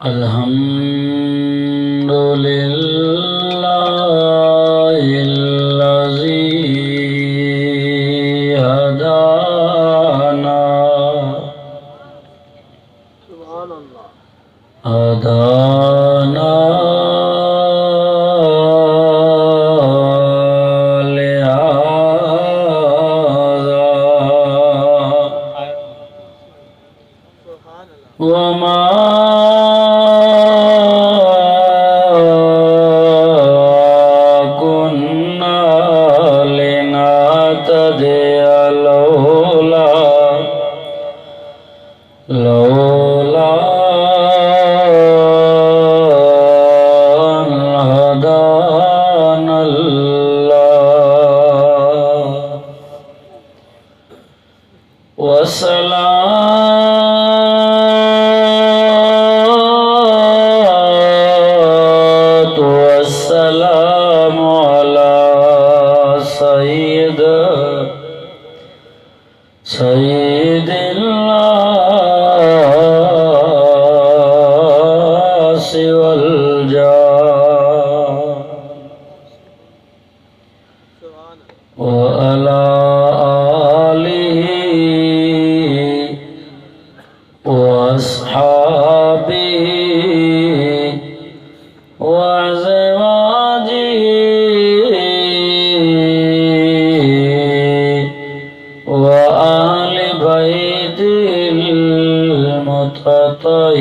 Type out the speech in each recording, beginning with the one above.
अल्हम्दुलिल्लाहिल्लज़ी हदाना वमा कुन्ना लिनहतदिया लौला अन हदानल्लाह वस्सलातु वस्सलामु अला सय्यिदिल नासि वल जान व अला आलिहि व अस्हाबिहि व अज़वाजिहि व आहलि बैतिल मुतत्तहिरीन।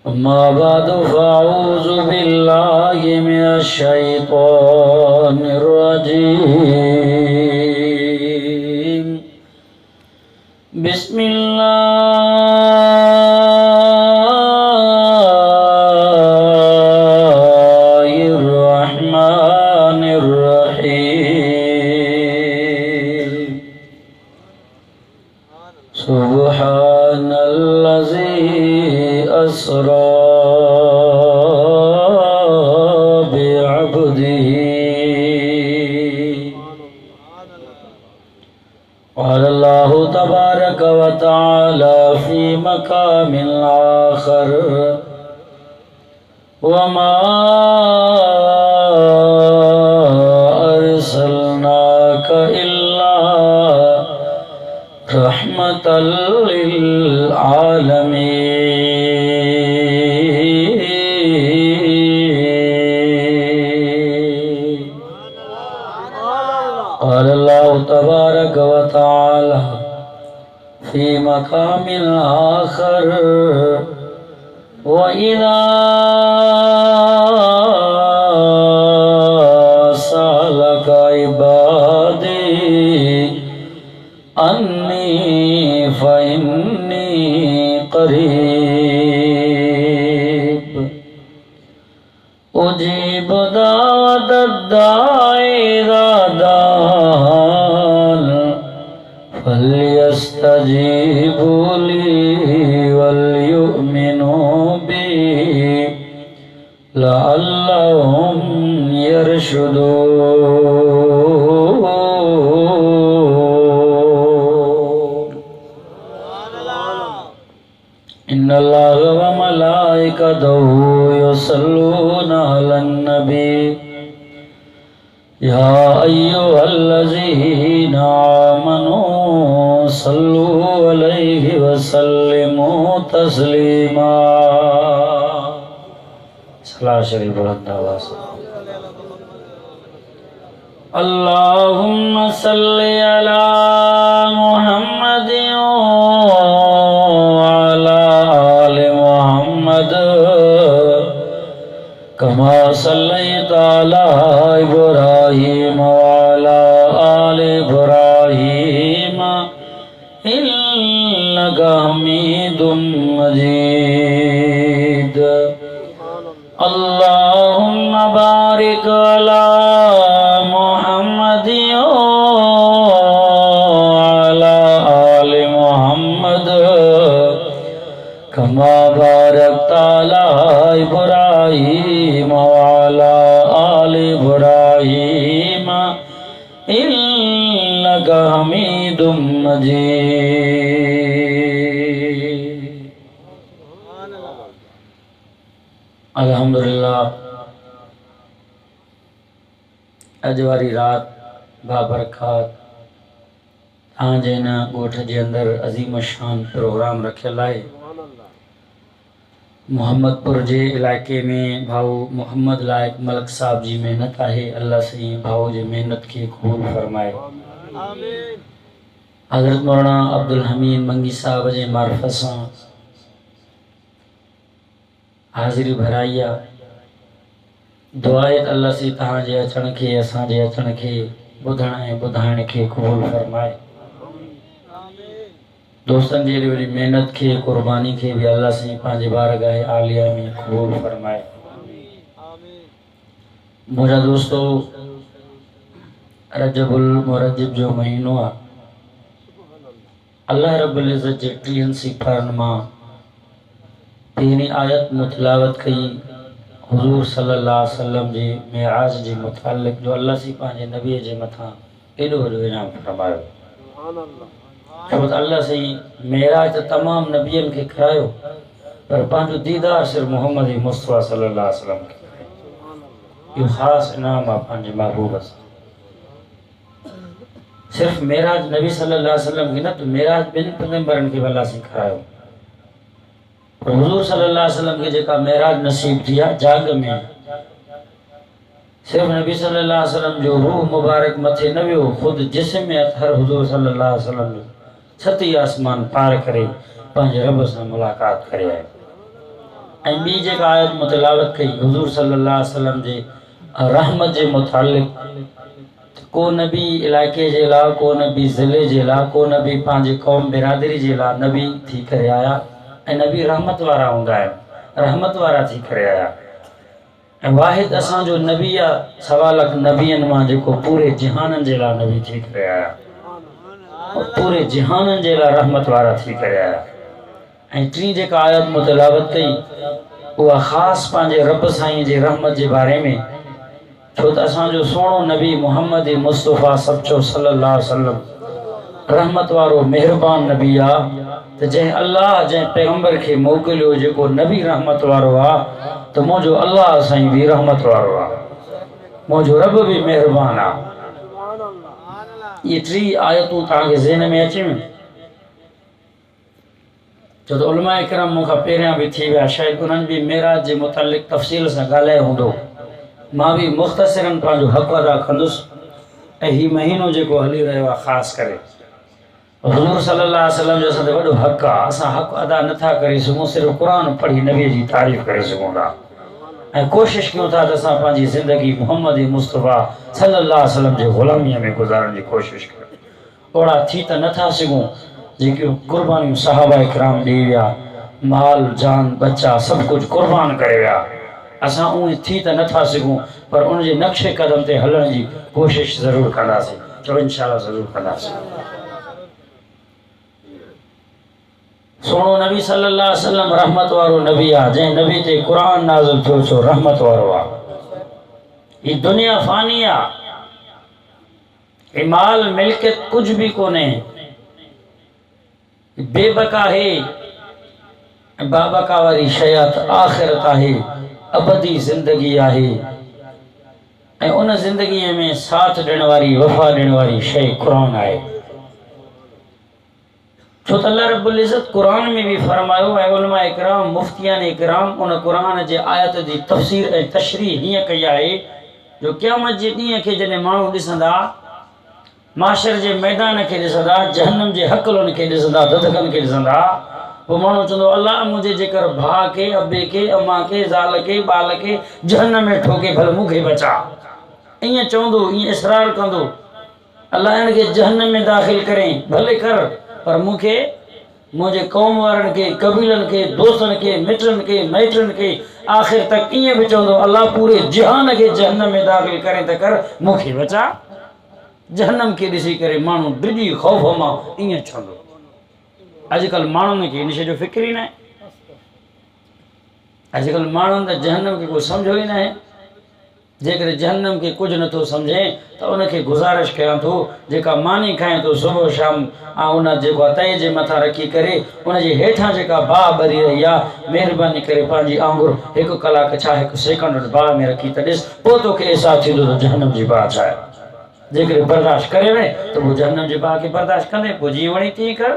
अम्मा बादु फ़अऊज़ु बिल्लाहि मिनश शैतानिर रजीम। बिस्मिल्लाहिर रहमानिर रहीम। सुब्हानल्लज़ी अस्रा बिअब्दिही। अल्लाहु तबारक व तआला फी मकामिल आखर वमा अर्सलनाका इल्ला रहमतल लिल आलमीन। अल्लाहु तबारक व तआला फी मकामिल आखर व इज़ा सअलका इबादी अन्नी फ़इन्नी क़रीब उजीब दावतद दाई इज़ा दान फल्यस्तजीबू ली वल्युमिनू बी लअल्लहुम यरशुदून। इन्नल्लाह व मलाइकतहु युसल्लूना अलन नबी या अय्युहल्लज़ीना आमनू सल्लू अलैहि व सल्लिमू तस्लीमा। सलात शरीफ बुलंद आवाज़ से। अल्लाहुम्मा सल्लि अला मुहम्मद व अला आलि मुहम्मद कमा सल्लैता अला इब्राहीम व अला आलि इब्राहीम इन्नका हमीदुम मजीद। अल्लाहुम्मा बारिक अला मुहम्मद व अला आलि मुहम्मद कमा बारकता अला इब्राहीम व अला आलि इब्राहीम हमीदुम मजीद। अल्हम्दुलिल्लाह अज वारी रात बाबरकात तव्हांजे हिन ॻोठ जे अंदरि अज़ीम शान प्रोग्राम रखियल आहे। मोहम्मदपुर जे इलाइक़े में भाऊ मोहम्मद लाइक मलिक साहब जी महिनत आहे। अल्लाह साईं भाऊ जी महिनत खे क़बूल फरमाए। हज़रत मौलाना अब्दुल हमीद मंगी साहब जे मार्फत सां हाज़िरी भराई आहे। दुआ आहे त अल्लाह साईं तव्हांजे अचण खे असांजे अचण खे ॿुधण ऐं ॿुधाइण खे क़बूल फरमाए। दोस्तन जी एॾी वॾी महिनत खे क़ुर्बानी खे भी अल्लाह साईं पंहिंजे बारगाह आलिया में क़बूल फरमाए। मुंहिंजा दोस्तो रजबुल मुरज्जब जो महीनो आहे। अल्लाह रब्बुल इज़्ज़त जे 30 सिफ़ारनि मां पहिरीं आयत मुतलावत कई हुज़ूर सल्लल्लाहु अलैहि वसल्लम जे मेराज जे मुतालिक़ जो अल्लाह साईं पंहिंजे नबीअ जे मथां एॾो वॾो इनाम फरमायो। छो त अल्लाह साईं मेराज त तमामु नबियनि खे करायो पर पंहिंजो दीदार सिर्फ़ु मोहम्मद मुस्तफ़ा सल्लल्लाहु अलैहि वसल्लम खे। इहो ख़ासि इनाम आहे पंहिंजे महबूब सां। सिर्फ़ु मेराज नबी सल्लल्लाहु अलैहि वसल्लम खे न त मेराज ॿिनि पैगंबरनि खे अल्लाह साईं करायो। पर हुज़ूर सल्लल्लाहु अलैहि वसल्लम खे जेका मेराज नसीब थी आहे जाग में सिर्फ नबी सल्लल्लाहु अलैहि वसल्लम जो रूह मुबारक मथे न वियो, ख़ुद जिस्म में अतहर हुज़ूर सल्लल्लाहु अलैहि वसल्लम जो छती आसमान पार करे पंहिंजे रब सां मुलाक़ात करे आए। ऐं ॿी जेका आयत मुतलावत कई हुज़ूर सल्लल्लाहु अलैहि वसल्लम जे रहमत जे मुतालिक़ को नबी इलाइक़े जे लाइ, को नबी ज़िले जे लाइ, को नबी पंहिंजे क़ौम बिरादरी जे लाइ नबी थी करे आया। ऐं नबी रहमत वारा हूंदा आहिनि, रहमत वारा थी करे आया। ऐं वाहिद असांजो नबी आहे 1.25 लाख नबियनि मां जेको पूरे जहाननि जे लाइ नबी थी करे आया, पूरे जहाननि जे लाइ रहमत वारा थी करे आया। ऐं टी जेका आयत मुतलावत कई उहा ख़ासि पंहिंजे रब साईं जे रहमत जे बारे में। छो त असांजो सुहिणो नबी मोहम्मद मुस्तफ़ा सचो सल्लल्लाहु अलैहि वसल्लम रहमत वारो मेहरबान नबी आहे। त जंहिं अल्लाह जंहिं पैगंबर खे मोकिलियो जेको नबी रहमत वारो आहे त मुंहिंजो अल्लाह साईं बि रहमत वारो आहे, मुंहिंजो रब बि मेहरबान आहे। ये 3 आयतूं तव्हांखे ज़हन में अचेव छो त उलमा इकराम मूंखां पहिरियां बि थी विया, शायदि उन्हनि बि मेराज जे मुतालिक़ तफ़सील सां ॻाल्हायो हूंदो। मां बि मुख़्तसिरन पंहिंजो हक़ अदा कंदुसि। ऐं हीउ महीनो जेको हली रहियो आहे ख़ासि करे हुज़ूर सल्लल्लाहु अलैहि वसल्लम जो असांजो वॾो हक़ आहे। असां हक़ अदा नथा करे सघूं, सिर्फ़ु क़ुर पढ़ी नबीअ जी तारीफ़ करे सघूं था ऐं कोशिशि कयूं था त असां पंहिंजी ज़िंदगी मोहम्मद मुस्तफ़ा सल्लल्लाहु अलैहि वसल्लम जे ग़ुलामीअ में गुज़ारण जी कोशिशि कयूं। ओड़ा थी त नथा सघूं जेकियूं क़ुर्बानियूं सहाबा इकराम ॾेई विया, माल जान बच्चा सभु कुझु क़ुर्बान करे विया। असां उहे थी त नथा सघूं पर उन जे नक्शे क़दम ते हलण जी कोशिशि ज़रूरु कंदासीं। चओ इंशाअल्लाह ज़रूरु कंदासीं। सुहिणो नबी सल्लल्लाहु अलैहि वसल्लम रहमत वारो नबी आहे। जंहिं नबी ते क़ुर नाज़िल थियो सो रहमत वारो आहे। हीअ दुनिया फ़ानी आहे, माल मिल्कियत कुछ भी कोने, बेबका है। बाबका वारी शयात आखिरत आहे, अबदी जिंदगी आहे। ऐं उन जिंदगीअ में साथ ॾियण वारी वफ़ा ॾियण वारी शइ क़ुरान आहे। छो त अल्लाह रब्बुल इज़्ज़त क़ुरान में भी फरमायो है। उलमा इकराम मुफ्तियान इकराम उन क़ुरान जे आयत जी तफ़सीर ऐं तशरीह हीअं कई आहे जो क़यामत जे ॾींहं खे जॾहिं माण्हू ॾिसंदा, माशर जे मैदान खे ॾिसंदा, जहन्नम जे हक़लनि खे ॾिसंदा, ददकनि खे ॾिसंदा, पोइ माण्हू चवंदो अल्लाह मुंहिंजे जेकर भाउ खे, अबे खे, अम्मा खे, ज़ाल खे, ॿाल खे जहन्नम में ठोके भले मूंखे बचा। ईअं चवंदो, ईअं इसरार कंदो अल्लाह हिन खे जहन्नम में दाख़िल करें, भले कर पर मूंखे मुंहिंजे क़ौम वारनि खे, कबीलनि खे, दोस्तनि खे, मिटनि खे, माइटनि खे आख़िर तक ईअं बि चवंदो अल्लाह पूरे जहान खे जहन्नम में दाख़िल करें त कर, मूंखे बचा। जहन्नम खे ॾिसी करे माण्हू डिॼी ख़ौफ़ मां ईअं चवंदो। अॼुकल्ह माण्हुनि खे इन शइ जो फ़िक्र ई न आहे। अॼुकल्ह माण्हुनि त जहन्नम खे को सम्झो ई न आहे। जेकर जहन्नम के कुछ न तो समझे तो उनके गुजारिश कयां थो जेका मानी खाए तो सुबह शाम उन जेको तय जे मथा रखी करे उन जे हेठां जेका बाह भरी रही आहे महिरबानी करे पंहिंजी आंगुर 1 कलाक छा 1 सेकंड बाह में रखी त ॾिस पोइ तोखे एहसास थींदो त जहन्नम जी बाह छा आहे। जेकर बर्दाश्त करे वे तो वो जहन्नम जी बाह खे बर्दाश्त कंदे पोइ जीअं वणी तीअं कर।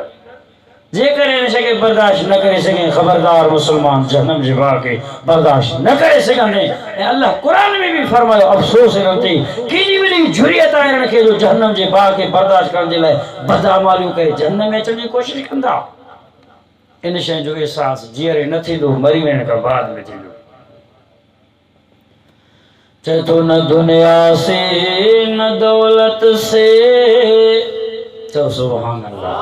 जेकर इन शइ खे बर्दाश्त न करे सघे ख़बरदार मुसलमान जहन्नम जी बाह खे बर्दाश्त न करे सघंदे। ऐं अल्लाह कुरान में भी फरमायो अफ़सोस हिन ते केॾी वॾी जुरियत आहे हिन खे जो जहन्नम जे बाह खे बर्दाश्त करण जे लाइ बदअमालियूं करे जहन्नम में अचण जी कोशिशि कंदा। इन शइ जो एहसास जीअरे न थींदो मरी वञण खां बाद में थींदो। चए थो न दुनिया से न दौलत से चओ सुभान अल्लाह।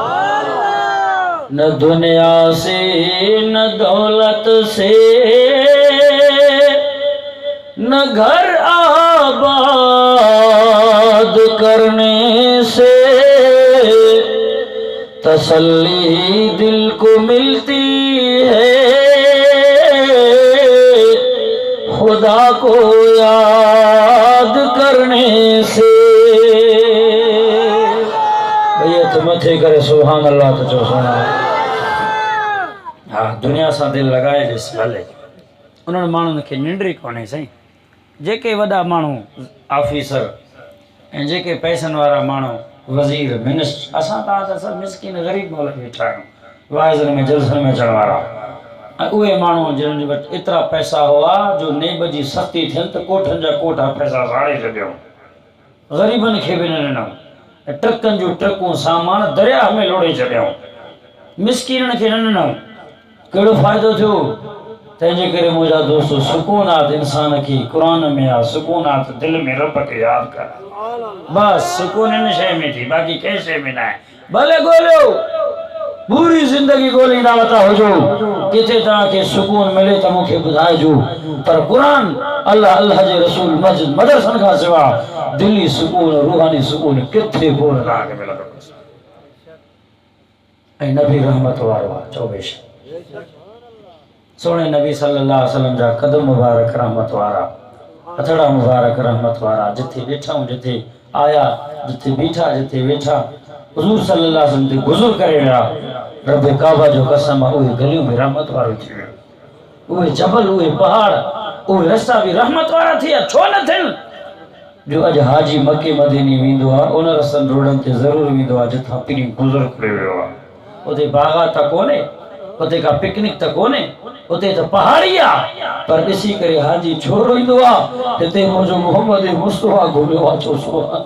न दुनिया से न दौलत से न घर आबाद करने से तसल्ली दिल को मिलती है खुदा को याद करने से। भैया तो मथे करे सुभान अल्लाह तो चो सुभान। हाँ दुनिया सां दिल लगाए ॾिस हले उन्हनि माण्हुनि खे निंड ई कोन्हे साईं। जेके वॾा माण्हू ऑफिसर ऐं जेके पैसनि वारा माण्हू वज़ीर मिनिस्टर असां तव्हां त सभु मिसकिन ग़रीब मुल्क वेठा आहियूं वाइज़नि में जलसनि में अचण वारा। ऐं उहे माण्हू जिन्हनि वटि एतिरा पैसा हुआ जो नेब जी सख़्ती थियनि त कोठनि जा कोठा पैसा साड़े छॾियऊं ग़रीबनि खे बि न ॾिनऊं ऐं ट्रकनि जूं ट्रकूं सामान दरिया में लोड़े छॾियऊं मिसकिननि खे न ॾिनऊं। कहिड़ो फ़ाइदो थियो। तंहिंजे करे मुंहिंजा दोस्त सुकूनात इंसान खे क़ुरान में आहे सुकूनात दिल में रब खे यादि कर बस सुकून इन शइ में थी बाक़ी कंहिं शइ में न आहे। भले ॻोल्हियो पूरी ज़िंदगी ॻोल्हींदा वता हुजो किथे तव्हांखे सुकून मिले त मूंखे ॿुधाइजो पर क़ुरान अल्लाह अल्लाह जे रसूल मस्जिद मदरसनि खां सवा दिली सुकून रूहानी सुकून किथे कोन तव्हांखे मिलंदो। ऐं नबी रहमत वारो आहे चौबेश सोने नबी सल्लल्लाहु अलैहि वसल्लम जा कदम मुबारक रहमत वारा हथड़ा मुबारक रहमत वारा जिथे वेठा जिथे आया जिथे बीठा जिथे वेठा हुजूर सल्लल्लाहु अलैहि वसल्लम ते गुज़र करे विया। रब काबा जो कसम उहे गलियूं भी रहमत वारो थी वियो उहे जबल उहे पहाड़ उहे रस्ता भी रहमत वारा थी विया छो न थियनि। जो अॼु हाजी मके मदीने वेंदो आहे उन रस्तनि रोडनि ते ज़रूरु वेंदो आहे जिथां पीढ़ी गुज़र करे वियो आहे। उते बाग़ात त कोन्हे उते का पिकनिक त कोन्हे उते त पहाड़ी आहे पर ॾिसी करे हाजी छो रोईंदो आहे हिते मुंहिंजो मोहम्मद मुस्तफा घुमियो आहे छो सुभान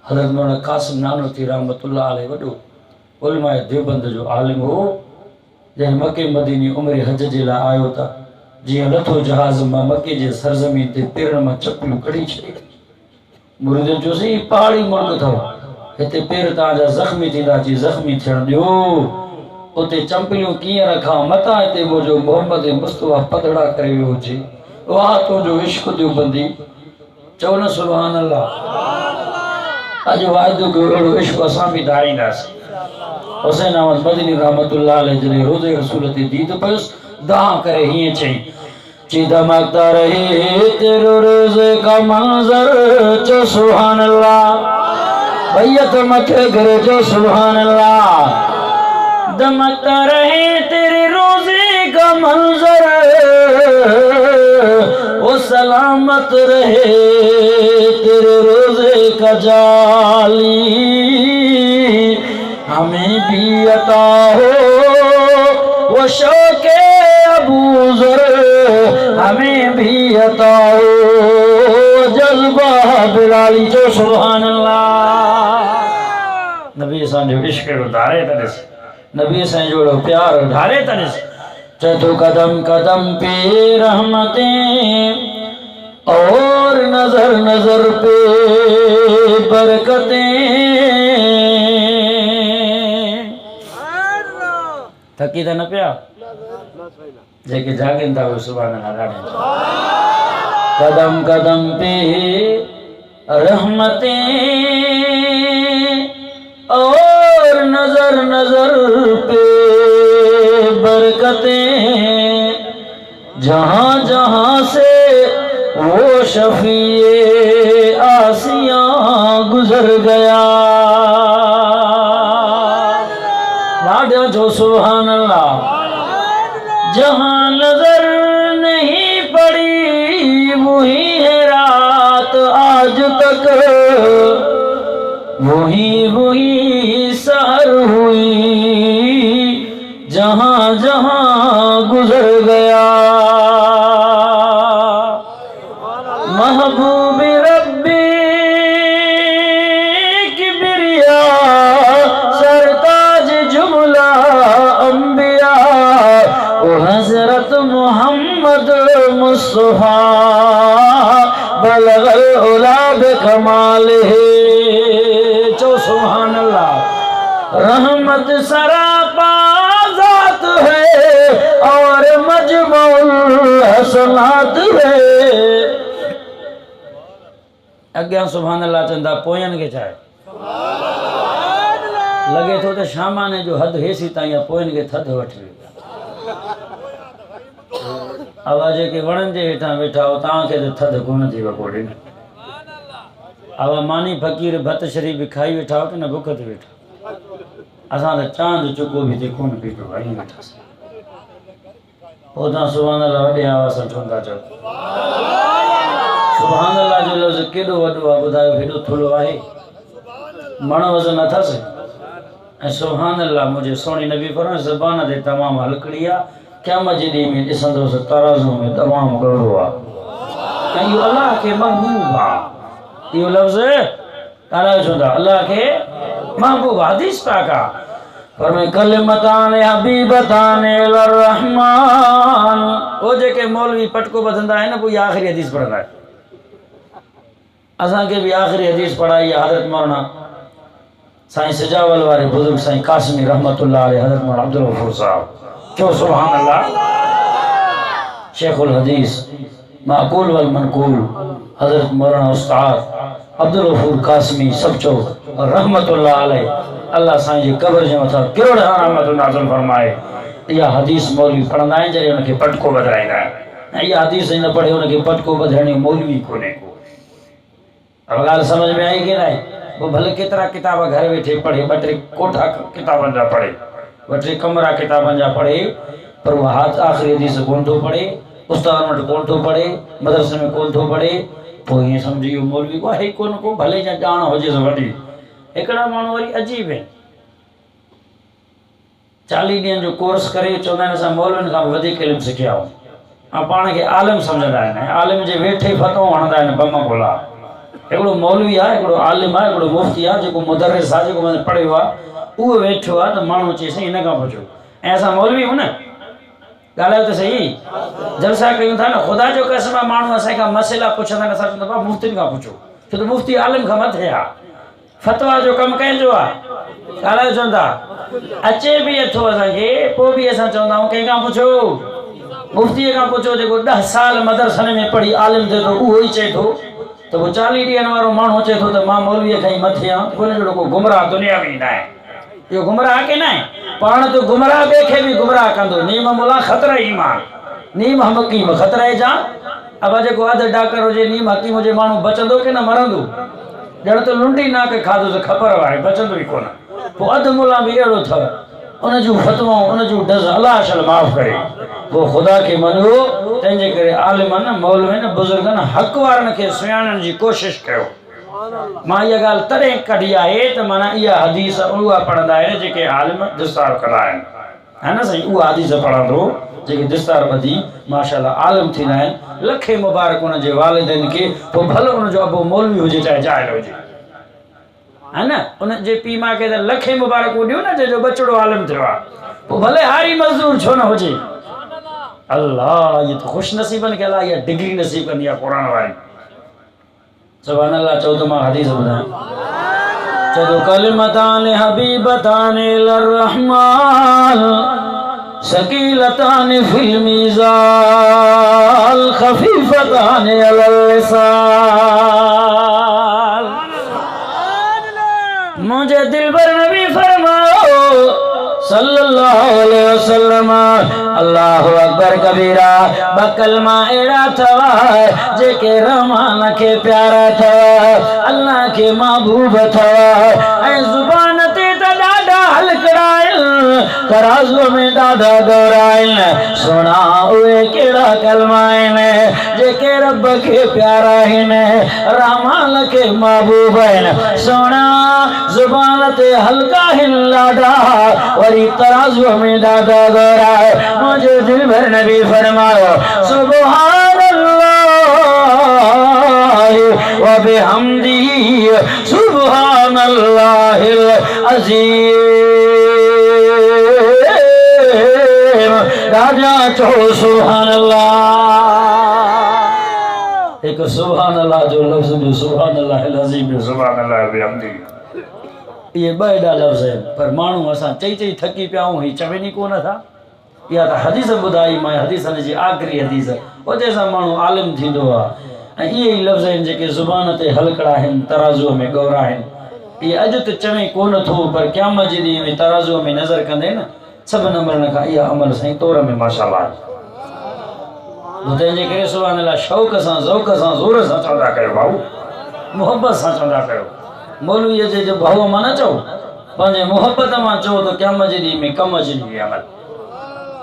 हज़रत मौलाना कासिम नानोती रहमतुल्लाह अलैहि वॾो उलमाए देवबंद जो आलिम हो जंहिं मके मदीने उमिरि हज जे लाइ आयो त जीअं लथो जहाज़ मां मके जे सरज़मीन ते पेरनि मां चपलियूं कढी छॾी मुरीदनि चयोसीं पहाड़ी मुल्क अथव हिते पेर तव्हांजा ज़ख़्मी थींदा अची ज़ख़्मी थियण ॾियो उते चंपलियूं कीअं रखां मथां हिते मुंहिंजो मोहम्मद मुस्तफा पतड़ा करे वियो हुजे वाह तुंहिंजो इश्क देवबंदी चओ न सुभान अल्लाह। अॼु वाइदो कयो अहिड़ो इश्क असां बि धारींदासीं। हुसैन अहमद मदनी रहमतुल्लाह अलैहि जॾहिं रोज़े रसूल ते दीद पियुसि दहा करे हीअं चई दमकता रहे तेरो रोज़े का मंज़र चो सुभान अल्लाह। भैया तो मथे करे चो सुभान अल्लाह। दमकता रहे तेरे रोज़े का मंज़र वो सलामत रहे तेरे रोज़े का जाली हमें भी अता हो वो शौक़े अबू ज़र हमें भी अता हो जज्बा बिलाली जो सुभान अल्लाह। नबी असांजो इश्क उधारे त ॾिस नबी असांजो जोड़ो प्यार उधारे त ॾिस चतो कदम कदम पे रहमतें और नजर नजर पे बरकतें। थकी त न पिया जेके जागनि था उहे सुभाणे कदम कदम पे रहमतें और नजर नजर पे बरकतें जहां जहां से वो शफीए आसियां गुजर गया। लाडो जो सुभान अल्लाह। जहां नजर नहीं पड़ी वही है रात आज तक, वही सहर हुई जहां जहां गुजर गया। महबूब रब्बी किबरिया सरताज जुमला अंबिया ओ हजरत मोहम्मद मुस्तफा बलगल उला बिकमालिही। चो सुभान अल्लाह। रहमत सरापा ज़ात है और मजमउल हसनात है। अॻियां सुभान अल्लाह चवंदा पोयनि खे छा आहे लॻे थो त शामाने जो हद हेसी ताईं पोयनि खे थधि वठी वई। अवा जेके वणनि जे हेठां वेठा हो तव्हांखे त थधि कोन थी वकोड़े न। अवा मानी फ़कीर भत शरीफ़ खाई वेठा हो कि न बुख ते वेठा। असां त चांद चुको बि ते कोन पीतो आई वेठासीं। पोइ तव्हां सुभान अल्लाह वॾे आवाज़ सां छो था चओ? सुभान अल्लाह जो लफ़्ज़ केॾो वॾो आहे ॿुधायो, हेॾो थुल्हो आहे, मण वज़न अथसि। ऐं सुभान अल्लाह मुंहिंजे सोणी नबी फरमायो ज़बान ते तमामु हलकड़ी आहे, क़यामत जे ॾींहं में ॾिसंदोसि तराज़ू में तमामु ॻड़ो आहे। ऐं इहो अलाह खे महबूब आहे। इहो लफ़्ज़ ॻाल्हायो छो था? अलाह खे महबूब हदीस पाक आहे। फरमाए कलिमतान हबीबतान इलर रहमान। वो जेके मौलवी पटको ॿधंदा आहिनि न पोइ इहा आख़िरी हदीस पढ़ंदा आहिनि। असांखे बि आख़िरी हदीस पढ़ाई आहे हज़रत मौलाना साईं सजावल वारे बुज़ुर्ग साईं कासमी रहमतुल्लाह अलैह हज़रत मौलाना अब्दुल गफूर साहब। चो सुभान अल्लाह। शेखुल हदीस माकूल वल मनकूल हज़रत मौलाना उस्ताद अब्दुल गफूर कासमी सब चो रहमतुल्लाह अलैह। अल्लाह साईं जी कब्र जे मथां करोड़ रहमत नाज़िल फरमाए। इहा हदीस मौलवी पढ़ंदा आहिनि जॾहिं हुनखे पटको ॿधाईंदा आहिनि। ऐं इहा हदीस न पढ़े हुनखे पटको ॿधाइणी मौलवी कोन्हे को। अब ॻाल्हि समझ में आई कि न? वो भले केतिरा किताब घर वेठे पढ़े, ॿ टे कोठा किताबनि जा पढ़े, ॿ टे कमरा किताबनि जा पढ़े, पर उहा हाथ आख़िरी हदीस कोन थो पढ़े, उस्ताद वटि कोन थो पढ़े, मदरसे में कोन थो पढ़े, पोइ ईअं सम्झी इहो मौलवी को आहे कोन को, भले जा ॼाण हुजेसि वॾी। हिकिड़ा माण्हू वरी अजीब आहिनि, 40 ॾींहंनि जो कोर्स करे चवंदा आहिनि असां मौलवियुनि खां वधीक इल्मु सिखिया आहियूं ऐं पाण खे आलिम सम्झंदा आहिनि। आलिम जे वेठे फतवो हणंदा आहिनि बम गोला। हिकिड़ो मौलवी आहे, हिकिड़ो आलिम आहे, हिकिड़ो मुफ़्ती आहे, जेको मुदर्रिस आहे, जेको मैंने पढ़ियो आहे, उहो वेठो आहे त माण्हू चए साईं हिन खां पुछो। ऐं असां मौलवी आहियूं न, ॻाल्हायो त सही, जलसा कयूं था न, ख़ुदा जो कसम आहे माण्हू असांखां मसइला पुछंदा आहिनि, असां चवंदा भाउ मुफ़्तियुनि खां पुछो, छो त मुफ़्ती आलिम खां मथे आहे। फतवा जो कमु कंहिंजो आहे? ॻाल्हायो चवंदा अचे बि अथो असांखे, पोइ बि असां चवंदा आहियूं कंहिंखां पुछो, मुफ़्तीअ खां पुछो। जेको 10 साल मदरसनि में पढ़ी आलिम थिए थो उहो ई चए थो त पोइ 40 ॾींहंनि वारो माण्हू चए थो त मां मौलवीअ खां ई मथे आहियां, हुन जो को गुमराह दुनिया में न आहे। इहो गुमराह के न आहे, पाण त गुमराह ॿिए खे बि गुमराह कंदो। नीम मुला ख़तरा ईमान, नीम हकीम ख़तरा जान। अब जेको अधु डॉक्टर हुजे नीम हकीम हुजे माण्हू बचंदो की न मरंदो? ॼण त लुंडी नाक खाधो त ख़बर आहे बचंदो ई कोन। पोइ अधु मुला बि अहिड़ो अथव, उन जूं फतवाऊं उन जूं डज़ अलाह शल माफ़ करे। पोइ ख़ुदा खे मञो, तंहिंजे करे आलिमनि मौलवियुनि बुज़ुर्गनि हक़ वारनि खे सुञाणण जी कोशिशि कयो। मां इहा ॻाल्हि तॾहिं कढी आहे त माना इहा हदीस उहा पढ़ंदा आहिनि जेके आलिम दिस्तार कंदा आहिनि, है न साईं? उहा हदीस पढ़ंदो जेके दिस्तार ॿधी माशाअल्लाह आलिम थींदा आहिनि। लखे मुबारक उन जे वालिदैन खे, पोइ भले उनजो अबो मौलवी हुजे चाहे जाहिल हुजे, है न? उन जे पीउ माउ खे त लखे मुबारक ॾियो न जंहिंजो बचड़ो आलिम थियो आहे, पोइ भले हारी मज़दूर छो न हुजे। अल्लाह ये तो खुश नसीबन के अल्लाह ये डिग्री नसीब करनी है कुरान वाली। सुभान अल्लाह। चो तो मां हदीस बुधाए चो कलिमतान हबीबतान इलर रहमान सकीलतान फिल मीज़ान खफीफतान अलल लिसान। मुझे दिलबर नबी फरमाओ सल्लल्लाहु अलैहि वसल्लम अल्लाह अकबर कबीरा बकलमा एड़ा थवा जेके रहमान के प्यारा थवा अल्लाह के महबूब थवा ऐ जुबान ते ॾाढा हलकड़ाइल तराज़ू में ॾाढा गौराइल सुना उहे कहिड़ा कलमा आहिनि जेके रब के प्यारा आहिनि रहमान के महबूब आहिनि सुना जुबान ते हल्का आहिनि ॾाढा वरी तराज़ू में ॾाढा गौरा मुझे दिल भर नबी फरमायो सुभान अल्लाह व बिहम्दिही सुभान अल्लाहिल अज़ीम राजा चो सुभान अल्लाह एक सुभान अल्लाह जो लफ्ज़ जो सुभान अल्लाहिल अज़ीम सुभान अल्लाह व बिहम्दिही ये बड़ा लफ्ज़ है पर मानू असां चई चई थकी पियाऊं ही चवनी कोन था या तो हदीस बुधाई मैं हदीसनि जी आखिरी हदीस ओते सां माण्हू आलिम थींदो आहे ऐं इहे ई लफ़्ज़ आहिनि जेके ज़ुबान ते हलकड़ा आहिनि तराज़ूअ में गौरा आहिनि इहे अॼु त चवे कोन थो पर क़यामत जे ॾींहं में तराज़ूअ में नज़र कंदे न सभु नंबरनि खां इहा अमल साईं तौर में माशाअल्लाह तंहिंजे करे सुभाणे अल्लाह शौक़ सां ज़ौक़ सां ज़ोर सां चवंदा कयो भाऊ मुहबत सां चवंदा कयो मौलवीअ जे भाऊ मां न चओ पंहिंजे मुहबत मां चओ त क़यामत जे ॾींहं में कमु अचंदी अमल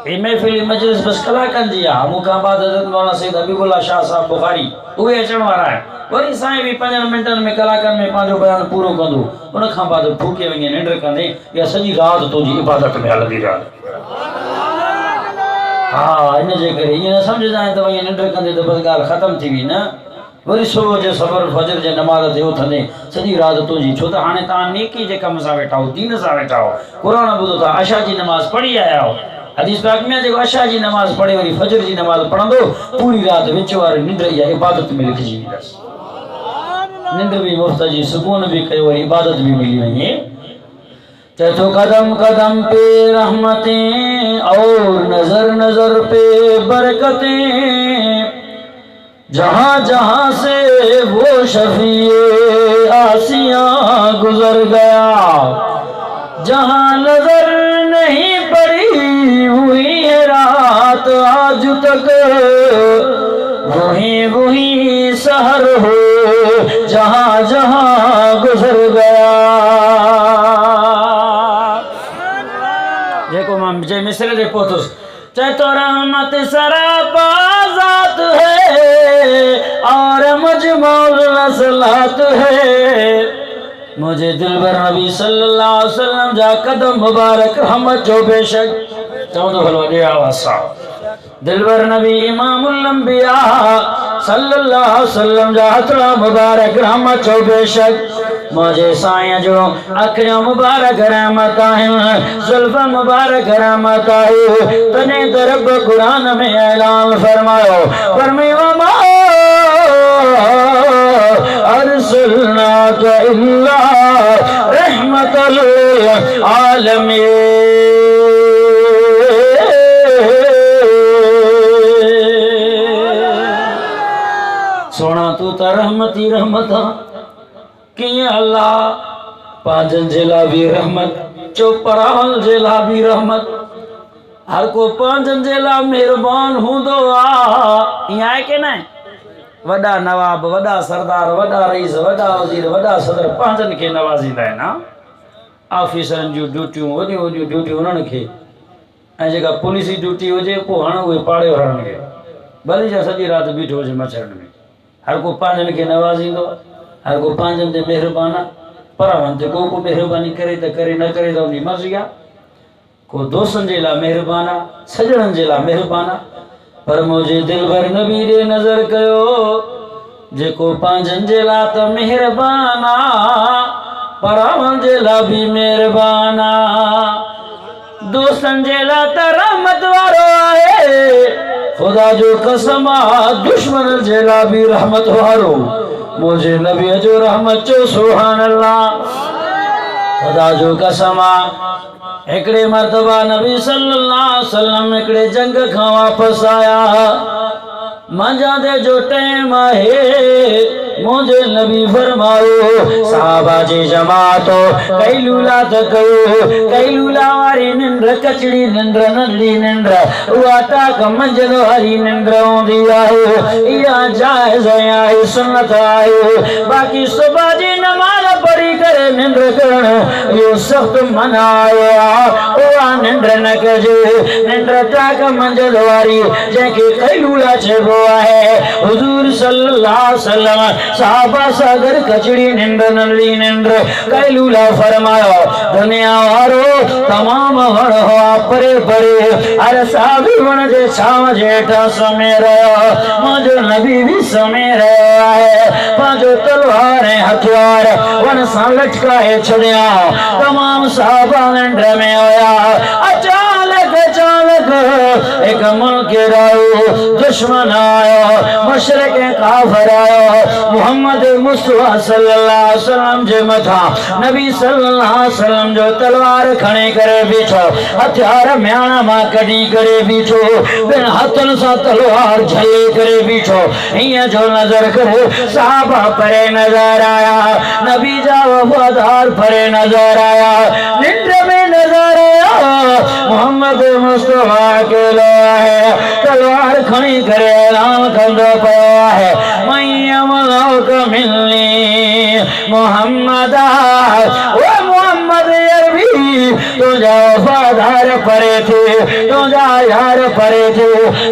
ये महफिल मजलिस बस कलाकनि जी आहे मूंखां बाद हज़रत मौलाना सैयद हबीबुल्लाह शाह साहब बुखारी उहे अचण वारा आहिनि वरी साईं बि 5 मिंटनि में कलाकनि में पंहिंजो बयानु पूरो कंदो उन खां बाद फूके वञे निंड कंदे या सॼी राति तुंहिंजी इबादत में हलंदी रहे हा इन जे करे ईअं न सम्झंदा आहिनि त वञी निंड कंदे त बस ॻाल्हि ख़तमु थी वई न वरी सुबुह जो सबर फजर जे नमाज़ ते उथंदे सॼी राति तुंहिंजी छो त हाणे तव्हां नेकी जे कम सां वेठा हो दीन सां वेठा हो क़ुर ॿुधो था आशा जी नमाज़ पढ़ी आया हो हदीस पाक में जेको अशा जी नमाज़ पढ़े वरी फजर जी नमाज़ पढ़ंदो पूरी रात विच वारी निंड इहा इबादत में लिखिजी वेंदसि निंड भी मुफ्त जी सुकून भी कयो वरी इबादत भी मिली वञे चए थो कदम कदम पे रहमतें और नजर नजर पे बरकतें जहां जहां से वो शफीए आसियां गुजर गया जहां नजर नहीं पड़ी हुई है रात आज तक वही वही सहर हो जहां जहां गुजर गया जेको मां जे मिसरे दे पहुतुस चाहे तो रहमत सरापा ज़ात है और मजमूल नस्लात है मुझे दिलबर नबी सल्लल्लाहु अलैहि वसल्लम जा कदम मुबारक रहमत जो बेशक चवंदो हलो दे आवाज़ सां दिलबर नबी इमामुल अंबिया सल्लल्लाहु अलैहि वसल्लम जा हथड़ा मुबारक रहमत जो बेशक मुझे साईं जो अखियां मुबारक रहमत आहिनि ज़ुल्फ़ मुबारक रहमत आहे तने त रब क़ुरान में ऐलान फरमायो फरमायो मा अर्सलनाक इल्ला रहमतल आलमीन सोना तू त रहमती रहमत किए अल्लाह पांचन जे लाइ भी रहमत चौपराहन जे लाइ भी रहमत हर को पांचन जे लाइ मेहरबान हूंदो आहे ईअं आहे की न वॾा नवाब वॾा सरदार वॾा रईस वॾा वज़ीर वॾा सदर पांचन खे नवाज़ींदा आहिनि ऑफिसरनि जूं ड्यूटियूं वॾियूं वॾियूं ड्यूटियूं उन्हनि खे ऐं जेका पुलिस जी ड्यूटी हुजे पोइ हाणे उहे पाड़े वारनि खे भली जा सॼी राति बीठो हुजे मच्छरनि में हर को पांचन खे नवाज़ींदो हर को पांचन ते महिरबान आहे पर ते को महिरबानी करे त करे न करे त उनजी मर्ज़ी आहे को दोस्तनि जे लाइ महिरबान आहे सॼणनि जे लाइ महिरबान आहे पर मुंहिंजे दिल भर नबी ॾे नज़र कयो जेको पांचन जे लाइ त महिरबान आहे पर जे लाइ बि महिरबान आहे दोस्तनि जे लाइ त रहमत वारो आहे खुदा जो कसम आहे दुश्मन जे लाइ बि रहमत वारो मुझे नबी जो रहमत चो सुभान अल्लाह खुदा जो कसम एकड़े मर्तबा नबी सल्लल्लाहु अलैहि वसल्लम एकड़े जंग खां वापस आया मंझां दे जो टाइम आहे मुझे नबी फरमायो साहबा जी जमातो कैलूला तो कयो कैलूला वारी निंद्र कचड़ी निंद्र नंदी निंद्र वाटा कमंजल वारी निंद्र होंदी आहे या जायज़ आहे सुन्नत आहे बाकी सुबह जी नमाज पढ़ी करे निंद्र करण यो सख्त मना आयो निंद्र न कजे निंद्र टाक मंजल वारी जंहिंखे कैलूला चइबो आहे हुजूर सल्लल्लाहु अलैहि वसल्लम साहबा सागर कचड़ी निंद्र नंदी निंद्र कैलूला फरमायो दुनिया वारो तमाम वण हुआ परे परे अरे साबी वण जे छाव जेठा समय रहियो मुंहिंजो नबी भी समय रहियो आहे पंहिंजो तलवार ऐं हथियार वण सां लटकाए छॾिया तमाम साहबा निंद्र में हुया अचानक एक मुनकिर आयो दुश्मन आयो मुशरिक काफिर आयो मोहम्मद मुस्तफा सल्लल्लाहु अलैहि वसल्लम जे मथा नबी सल्लल्लाहु अलैहि वसल्लम जो तलवार खणे करे बीठो हथियार म्याणा मां कढी करे बीठो बिन हथन सां तलवार झले करे बीठो हीअं जो नजर करे साहबा परे नजर आया नबी जा वफादार परे नजर आया निंद्र में नजर आया मोहम्मद मुस्तफा अकेलो है तलवार खणी करे ऐलान कंदो पियो आहे मय्यम लौक मिलनी मोहम्मदा ओ मोहम्मद अरबी तुझा वफादार परे थे तुझा यार परे थे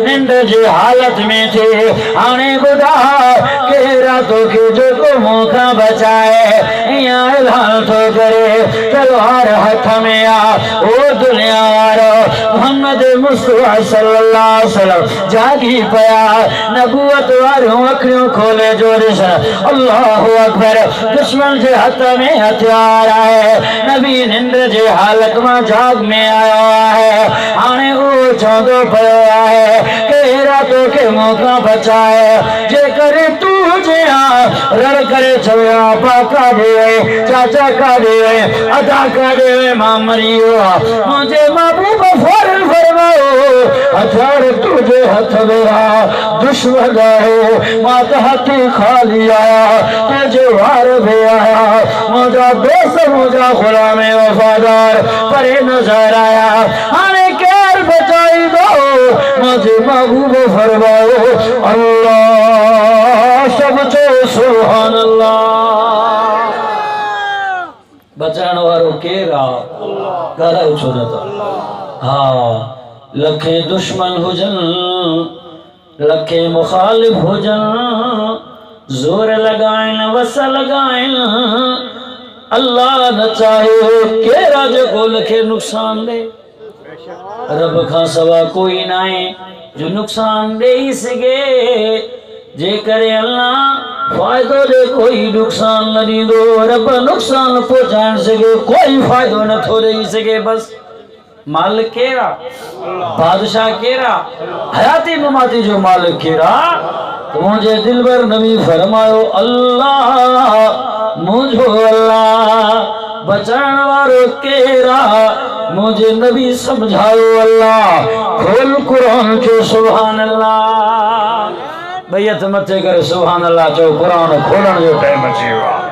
निंद जी हालत में थे हाणे ॿुधा केरा तोखे जेको मुंहुं खां बचाए ईअं ऐलान थो करे तलवार हथ में आ ओ दुनिया वारो मोहम्मद मुस्तफा सल्लल्लाहु अलैहि वसल्लम जागी पया नबूवत वारियूं अखियूं खोले जो ॾिसण अल्लाहु अकबर दुश्मन जे हथ में हथियार आहे नबी निंद्र जे हालत मां जाग में आयो आहे हाणे उहो चवंदो पियो आहे केरा तोखे मुंहुं खां बचाए जेकर तूं हुजेहा रण करे चविया पा काॾे वए चाचा काॾे वए अदा काॾे वए मां मरी वियो आहे मुंहिंजे महबूब फौरन फरमायो हथियार तुझे हथ में आ दुश्मन आहे मां त हथी खाली आया तुझे वार भी आया मुंहिंजा दोस्त मुंहिंजा गुलाम वफादार परे नजर आया हाणे केर बचाईंदो मुंहिंजे महबूब फरमायो अल्लाह सब चो सुभान अल्लाह बचाइण वारो केर आहे ॻाल्हायो छो न था हा लखे दुश्मन हुजन लखे मुखालिफ हुजन जोर लगाइन वस लगाइन अल्लाह न चाहे केरा जेको लखे नुक़सान दे रब खां सवा कोई ना है जो नुक़सान दे सके जेकर अल्लाह फायदो दे कोई नुक़सान न दींदो रब नुक़सान पहुंचाइण सके कोई फायदो न थो ॾेई सके बस मालिक केरा बादशाह केरा हयाती ममाती जो मालिक केरा तो मुझे दिलबर नबी फरमायो अल्लाह मुझो अल्लाह बचाने वालो केरा मुझे नबी समझायो अल्लाह खोल कुरान जो सुभान अल्लाह बैत मथे करे सुभान अल्लाह जो कुरान खोलण जो टाइम अची वियो आहे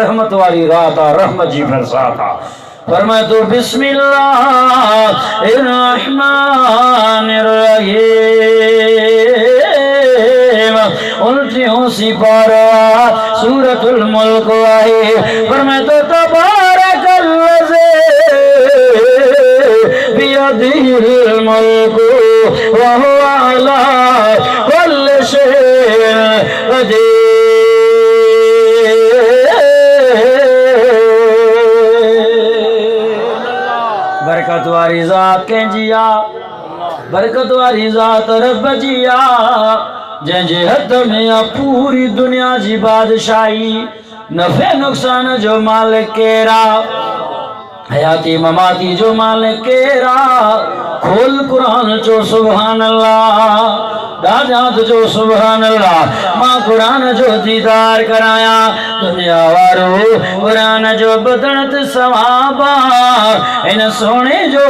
रहमत वाली रात आहे रहमत जी बरसात आहे फरमाए तो बिस्मिल्लाहिर रहमानिर रहीम उल्टियों सी पारा सूरतुल मुल्क आहे फरमाए तो तबारकल्लज़ी बियदिहिल मुल्क व हुवा अला कुल्लि शैइन क़दीर बरकत वारी ज़ात कंहिंजी आहे बरकत वारी ज़ात रब जी आहे जंहिंजे हथ में आहे पूरी दुनिया जी बादशाही नफ़े नुक़सान जो मालिक केरु आहे हयाती ममाती जो मालिक केरा खोल कुरान चो सुभान अल्लाह दाजात जो सुभान अल्लाह मां कुरान जो दीदार कराया दुनिया वारो कुरान जो बदनत सवाबा इन सोने जो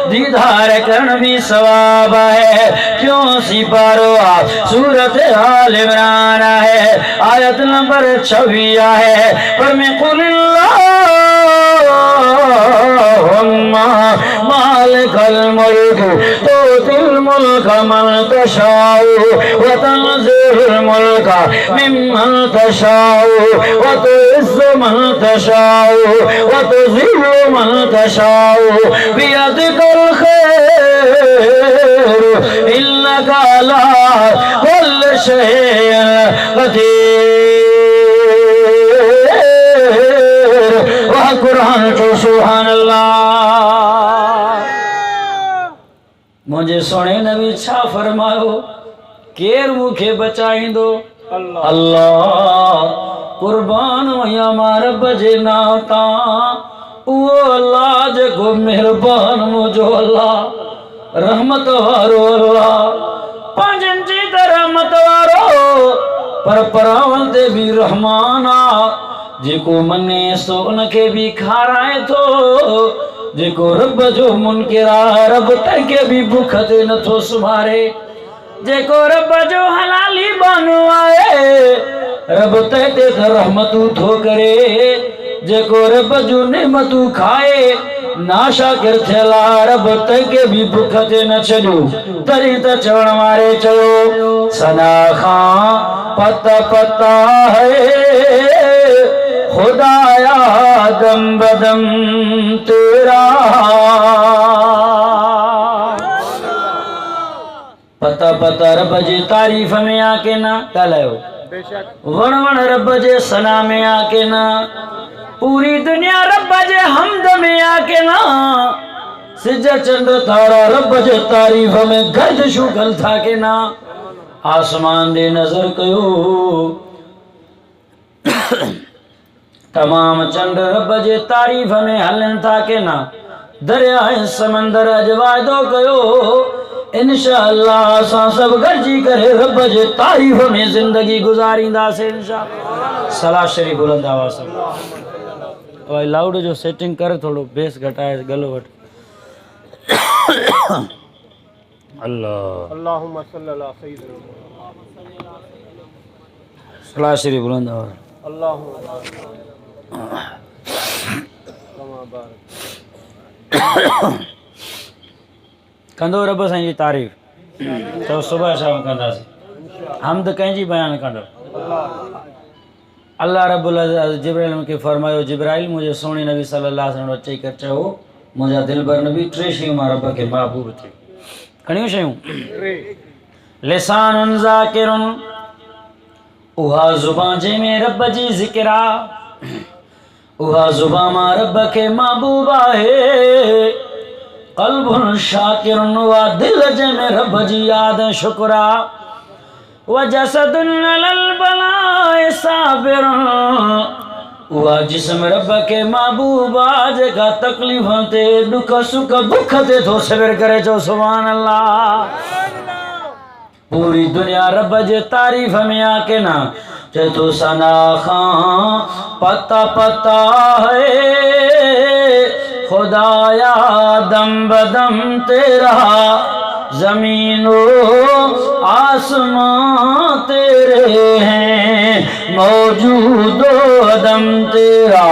दीदार करन भी सवाब है क्यों सी पारो सूरत आल इमरान है आयत नंबर 26 है पर मैं मालिकल मुल्क तुतिल मुल्क मन तशाउ व तंज़िल मुल्क मिम्मन तशाउ व तुइज़्ज़ु मन तशाउ व तुज़िल्लु मन तशाउ बियदिकल खैर इन्नका अला कुल्लि शैइन क़दीर। वह कुरान जो सुभान अल्लाह मुझे सोने नबी छा फरमायो केर मुखे बचाईंदो अल्लाह कुर्बान हुया मां रब जे नाता उहो अल्लाह जेको मेहरबान मुझो अल्लाह रहमत वारो अल्लाह पंजन जी त रहमत वारो पर परावल ते भी रहमान आ जेको मने सो उनखे भी खाराए थो जेको रब जो मुनकिरा रब तंहिंखे भी भुख ते नथो सुम्हारे जेको रब जो हलाली बानो आहे रब ते रहमतू थो करे जेको रब जो नेमतू खाए नाशाकिर थियला रब तंहिंखे भी भुख ते न छॾियो तरी त चवण वारे चयो सना खां पता पता है खुदाया दम बदम तेरा पता पता रब जी तारीफ़ में आके ना ॻाल्हायो वण वण रब जे सना में आके ना पूरी दुनिया रब जे हमद में आके ना सिज चंड तारा रब जे तारीफ़ में गर्दिशूं कनि था के ना आसमान दे नज़र कयो तमाम चंड रब जे तारीफ़ में हलन था के ना दरिया समंदर अज वायदो कयो इंशाअल्लाह असां सब गॾिजी करे रब जे तारीफ़ में जिंदगी गुजारींदासीं इंशाअल्लाह। सलाह शरीफ बुलंद आवाज़ सां भाई लाउड जो सेटिंग कर थोड़ो बेस घटाए गलो वठ अल्लाह अल्लाहुम्मा सल्ली अला सय्यिदिना सलाह शरीफ बुलंद आवाज़ अल्लाहुम्मा कंदो रब साईं जी तारीफ़ तो सुबह शाम कंदासीं हमद कंहिंजी बयान कंदो अल्लाह रब्बुल इज़्ज़त जिब्राइल के फरमायो जिब्राइल मुझे सोने नबी सल्लल्लाहु अलैहि वसल्लम अची कर चयो मुंहिंजा दिलबर नबी टे शयूं मां रब खे महबूब थी घणियूं शयूं लिसानुन ज़ाकिरुन उहा ज़ुबान जंहिंमें रब जी ज़िक्र आहे उहा ज़ुबान मां रब खे महबूब आहे क़ल्बुन शाकिरुन उहा दिल जंहिंमें रब जी यादि ऐं शुक्र आहे व जसदुन अलल बलाए साबिरुन उहा जिस्म रब के महबूब आहे जेका तकलीफ़ुनि ते दुख सुख बुख ते थो सबर करे चओ सुभान अल्लाह। पूरी दुनिया रब जे तारीफ़ में आके ना चए तो सना खां पता पता है खुदाया दम बदम तेरा ज़मीनो आसमां तेरे हैं मौजूदो दम तेरा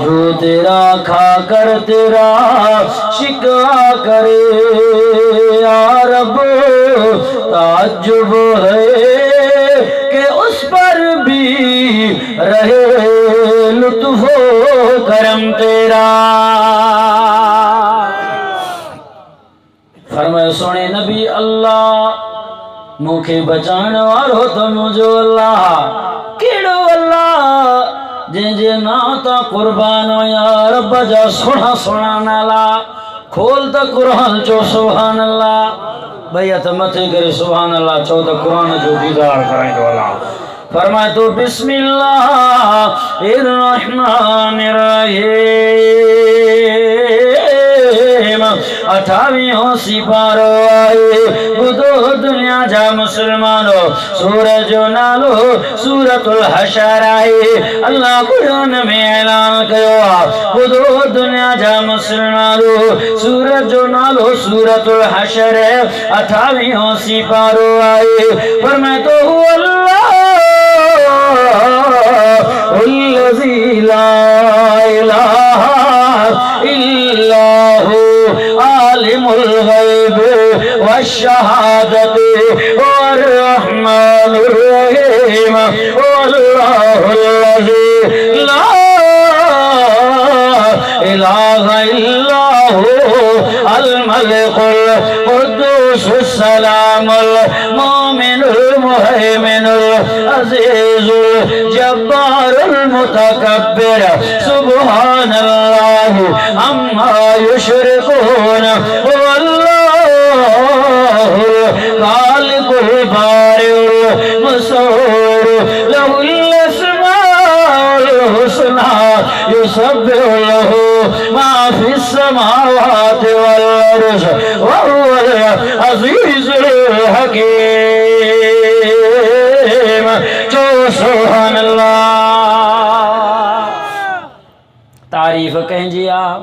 जो तेरा खा कर तेरा शिकवा करे या रब ताज्जुब है कि उस पर भी रहे लुत्फ़ो करम तेरा। फरमायो सोने नबी अल्लाह मुखे बचाने वालो तो मुझो अल्लाह केड़ो अल्लाह जे नाता कुर्बान या रब जा सोना सोना नाला खोल त कुरान चो सुभान अल्लाह भई हथ मथे करे सुभान अल्लाह चो त कुरान जो दीदार कराइंदो अल्लाह। फरमाए तो बिस्मिल्लाहिर रहमानिर रहीम 28 सिपारो आए बुधो दुनिया जा मुसलमानो सूरज जो नालो सूरतुल हशर आहे अल्लाह कुरान में ऐलान कयो बुधो दुनिया जा मुसलमानो सूरज जो नालो सूरतुल हशर है 28 सिपारो आए पर मैं तो हूँ अल्लाह अल्लज़ी ला इलाहा इल्ला हु आलिमुल गैब वश्शहादत और रहमानुर रहीम अल्लाहुल लज़ी ला इलाहा इल्ला हु अल मलिकुल कुद्दूस सलामुल मोमिनुल मुहैमिनुल अज़ीज़ुल जब्बारुल मुतकब्बिर सुब्हानल्लाह अम्मा युश्रिकून वल्लाहुल खालिकुल बारिउल मुसव्विर लहुल अस्माउल हुस्ना युसब्बिहु लहू मा फिस समावाति वल अर्ज़ व हुवल अज़ीज़ुल हकीम जो सुभान अल्लाह तारीफ कंहिंजी आहे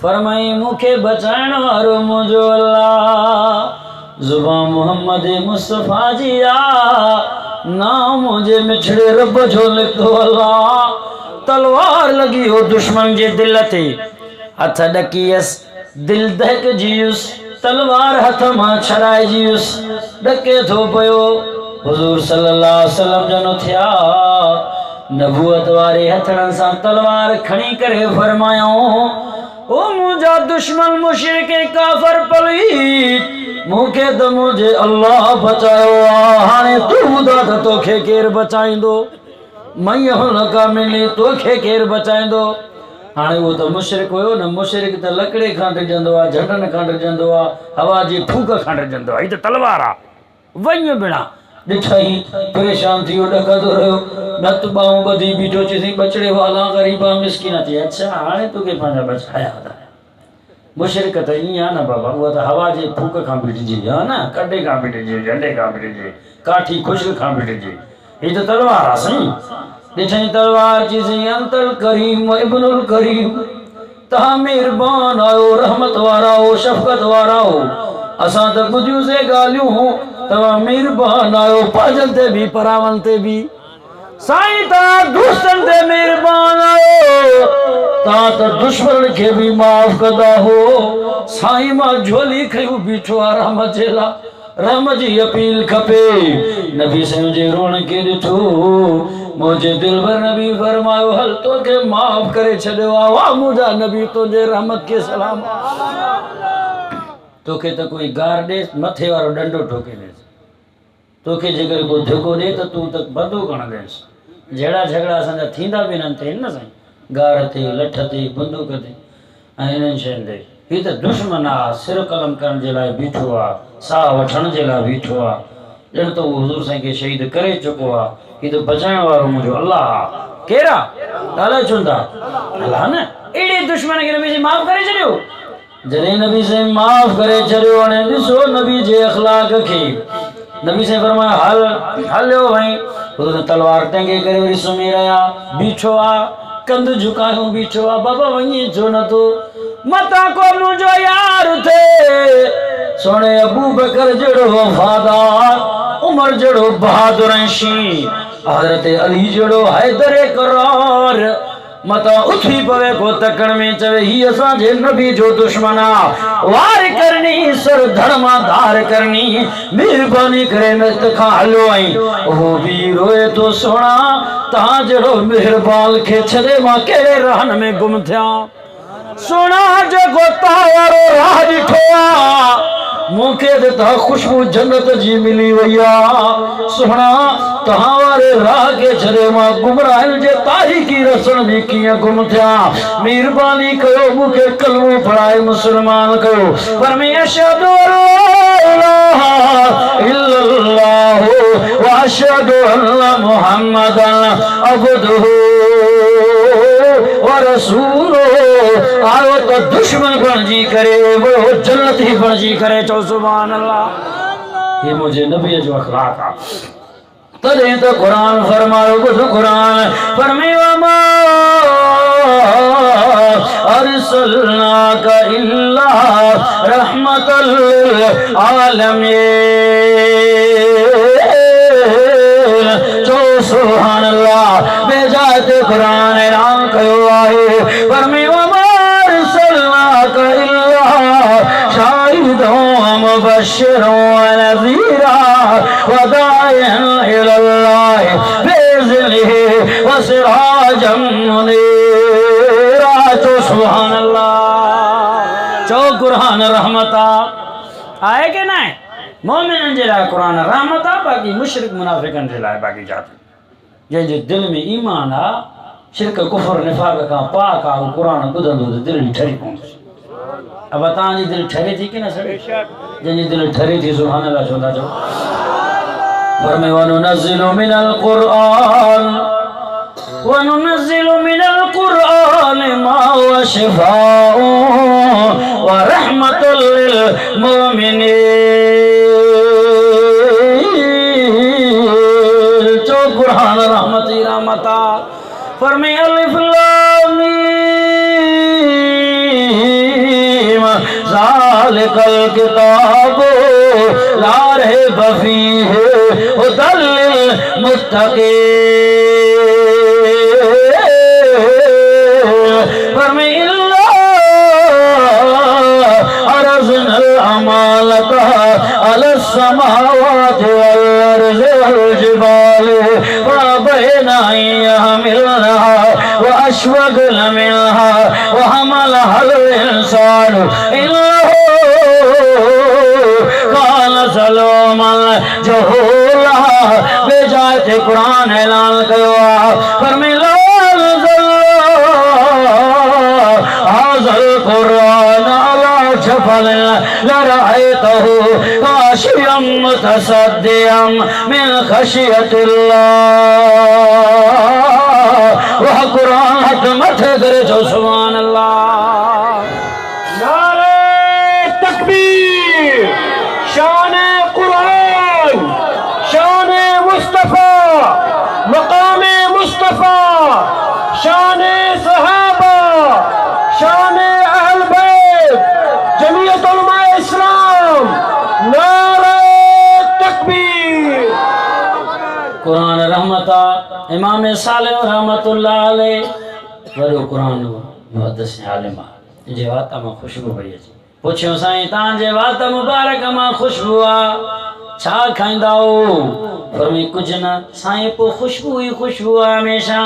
फरमाई मूंखे बचाइण वारो मुंहिंजो अल्लाह ज़ुबान मोहम्मद मुस्तफ़ा जी आहे नाम मुंहिंजे मिठड़े रब जो लिखो अल्लाह तलवार लगी हो दुश्मन जे दिल ते हथ ॾकीयस दिल दहकजीयुस तलवार हथ मां छड़ाइजीयुस ॾके थो पियो हुज़ूर सल्लल्लाहु अलैहि वसल्लम जनो थिया नबूअत वारे हथड़न सां तलवार खणी करे फरमायो ओ मुंहिंजा दुश्मन मुशरिक काफ़िर पलीत मूंखे त मुंहिंजे अल्लाह बचायो आहे हाणे तूं ॿुधा त तोखे केरु बचाईंदो मई हुनका मिली तोखे केरु बचाईंदो हाणे उहो त मुशरिक हुयो न मुशरिक त लकड़े खां डिॼंदो आहे झंडनि खां डिॼंदो आहे हवा जी फूक खां डिॼंदो आहे हीअ त तलवार आहे वञ बिना ॾिठई परेशान थी वियो ॾकंदो रहियो नत ॿाहूं ॿधी बीठो चईं बचड़े वाला ग़रीबा मिसकीन थी अच्छा हाणे तोखे पंहिंजा बचाया था मुशरिक त ईअं आहे न बाबा उहा त हवा जे फूक खां बि डिॼे हा न कॾे खां बि डिॼे झंडे खां बि डिॼे काठी खुश्क खां बि डिॼे हीअ त तलवार आहे साईं ॾिठई तलवार चईं अंतल करीम इब्नुल करीम तव्हां महिरबान आहियो रहमत वारा हो शफ़क़त वारा हो असां त ॿुधियूंसीं ॻाल्हियूं तव्हां महिरबान आहियो पाजनि ते बि परावनि ते बि साईं तव्हां दोस्तनि ते महिरबान आहियो तव्हां त दुश्मन खे बि माफ़ कंदा हो साईं मां झोली खयूं बीठो आहे राम जे लाइ राम जी अपील खपे नबी साईं जे रोण खे ॾिठो मुंहिंजे दिल भर नबी फरमायो हल तोखे माफ़ करे छॾियो आहे वाह मुंहिंजा नबी तुंहिंजे रहमत खे सलाम तोखे त कोई गार ॾे मथे वारो डंडो ठोके ॾेसि तोखे जेकर को धिको ॾे त तूं त बंदूक हणंदेसि जहिड़ा झगड़ा असांजा थींदा बि न थियनि न साईं गार ते लठ ते बंदूक ते ऐं इन्हनि शयुनि ते हीअ त दुश्मन आहे सिर कलम करण जे लाइ बीठो आहे साह वठण जे लाइ बीठो आहे ॼण त उहो हुज़ूर साईं खे शहीद करे चुको आहे हीअ त बचाइण वारो मुंहिंजो अल्लाह आहे केरु आहे ॻाल्हाए चवंदा अल्लाह न अहिड़े दुश्मन खे नबी साईं माफ़ करे छॾियो जॾहिं नबी साईं माफ़ करे छॾियो हाणे ॾिसो नबी जे अख़लाक खे नबी साईं फरमायो हल हलियो भई हुन तलवार टंगे करे वरी सुम्ही रहिया बीठो आहे कंध झुकायूं बीठो आहे बाबा वञे छो नथो मता को मुंहिंजो यार थे सोने अबू बकर जहिड़ो वफ़ादार उमर जहिड़ो बहादुर शी हज़रत अली जहिड़ो हैदर करार मता उथी पवे को तकड़ में चवे ही असांजे नबी जो दुश्मन आहे वार करनी सर धर्मा धार करनी मेहरबानी करे नत खां हलियो आई वो भी रोए तो सोना तहां जहिड़ो मेहरबान खे छॾे मां कहिड़े रहन में गुम थिया सोना जेको तव्हां वारो राह ॾिठो आहे मूंखे त तव्हां ख़ुशबू जन्नत जी मिली वई आहे सोना तव्हां वारे राह खे छॾे मां गुमराहनि जे तारीख़ी रसण में कीअं गुम थिया महिरबानी कयो मूंखे कलमो पढ़ाए मुस्लमान कयो पर में अशहदु इल्लल्लाह व अशहदु अन्न मुहम्मदन अब्दुहु व रसूलुहु आओ तो दुश्मन बणजी करे वो जन्नत ही बणजी करे। चो सुभान अल्लाह। ये मुझे नबी जो अखलाक आ तदे तो कुरान फरमायो बुध कुरान फरमायो मा अरसलनाका इल्ला रहमतल लिल आलमीन। जो सुभान अल्लाह बेजाते कुरान ऐलान कयो आहे फरमायो मा अरसलनाका इल्ला शाहिदों मुबश्शिरों व नज़ीरा व दाइयन इलल्लाह बिइज़्निही व सिराजम मुनीरा। चो सुभान अल्लाह। चो कुरान रहमता आए के ना मोमिनन जे लाइ कुरान रहमता बाकी मुशरिक मुनाफिकन जे लाइ बाकी जाते जंहिंजे दिल में ईमान आ शिरक कुफर निफाक खां पाक आ वो कुरान ॿुधंदो त दिल ठरी पवंदो। अब तव्हांजी दिल ठरे थी की न सड़े? जंहिंजी दिल ठरे थी सुभान अल्लाह छो था चओ। फरमायो वनुनज़्ज़िलु मिनल क़ुरआन वनुनज़्ज़िलु मिनल क़ुरआन मा हुवा शिफ़ाउन व रहमतुल लिल मुमिनीन। जो कुरान रहमती रहमता फरमायो अलिफ लाम मीम ज़ालिकल किताबु ला रैब फ़ीहि हुदल लिल मुत्तक़ीन। फरमायो इल्ला अरज़नल अमानता अलस समावाति वल अर्ज़ि वल जिबालि फअबैना अन यहमिलनहा व अशफ़क़न मिनहा व हमलहल इंसानु इन्नहु कान ज़लूमन जहूला। बेजाते कुरान ऐलान कयो आहे फरमायो हाज़ल कुरान अला जबलिन लरअयतहु खाशियम मुतसद्दिअम मिन खशियतिल्लाह। वह कुरान हथ मथे करे जो सुभान अल्लाह। नारे तकबीर। शान कुरान, शान मुस्तफा, मकाम मुस्तफा, शान सहाबा, शान अहल बैत, जमीयत उलमा इस्लाम। नारे तकबीर। कुरान रहमता इमाम सालिह रहमतुल्लाह अलैह वॾो कुरान मुहद्दिस आलिम आहे जे वात मां ख़ुशबू पई अचे। पुछियो साईं तव्हांजे वात मुबारक मां ख़ुशबू आहे छा खाईंदा हो? फरमायो कुझु न साईं पोइ ख़ुशबू ई ख़ुशबू आहे हमेशह।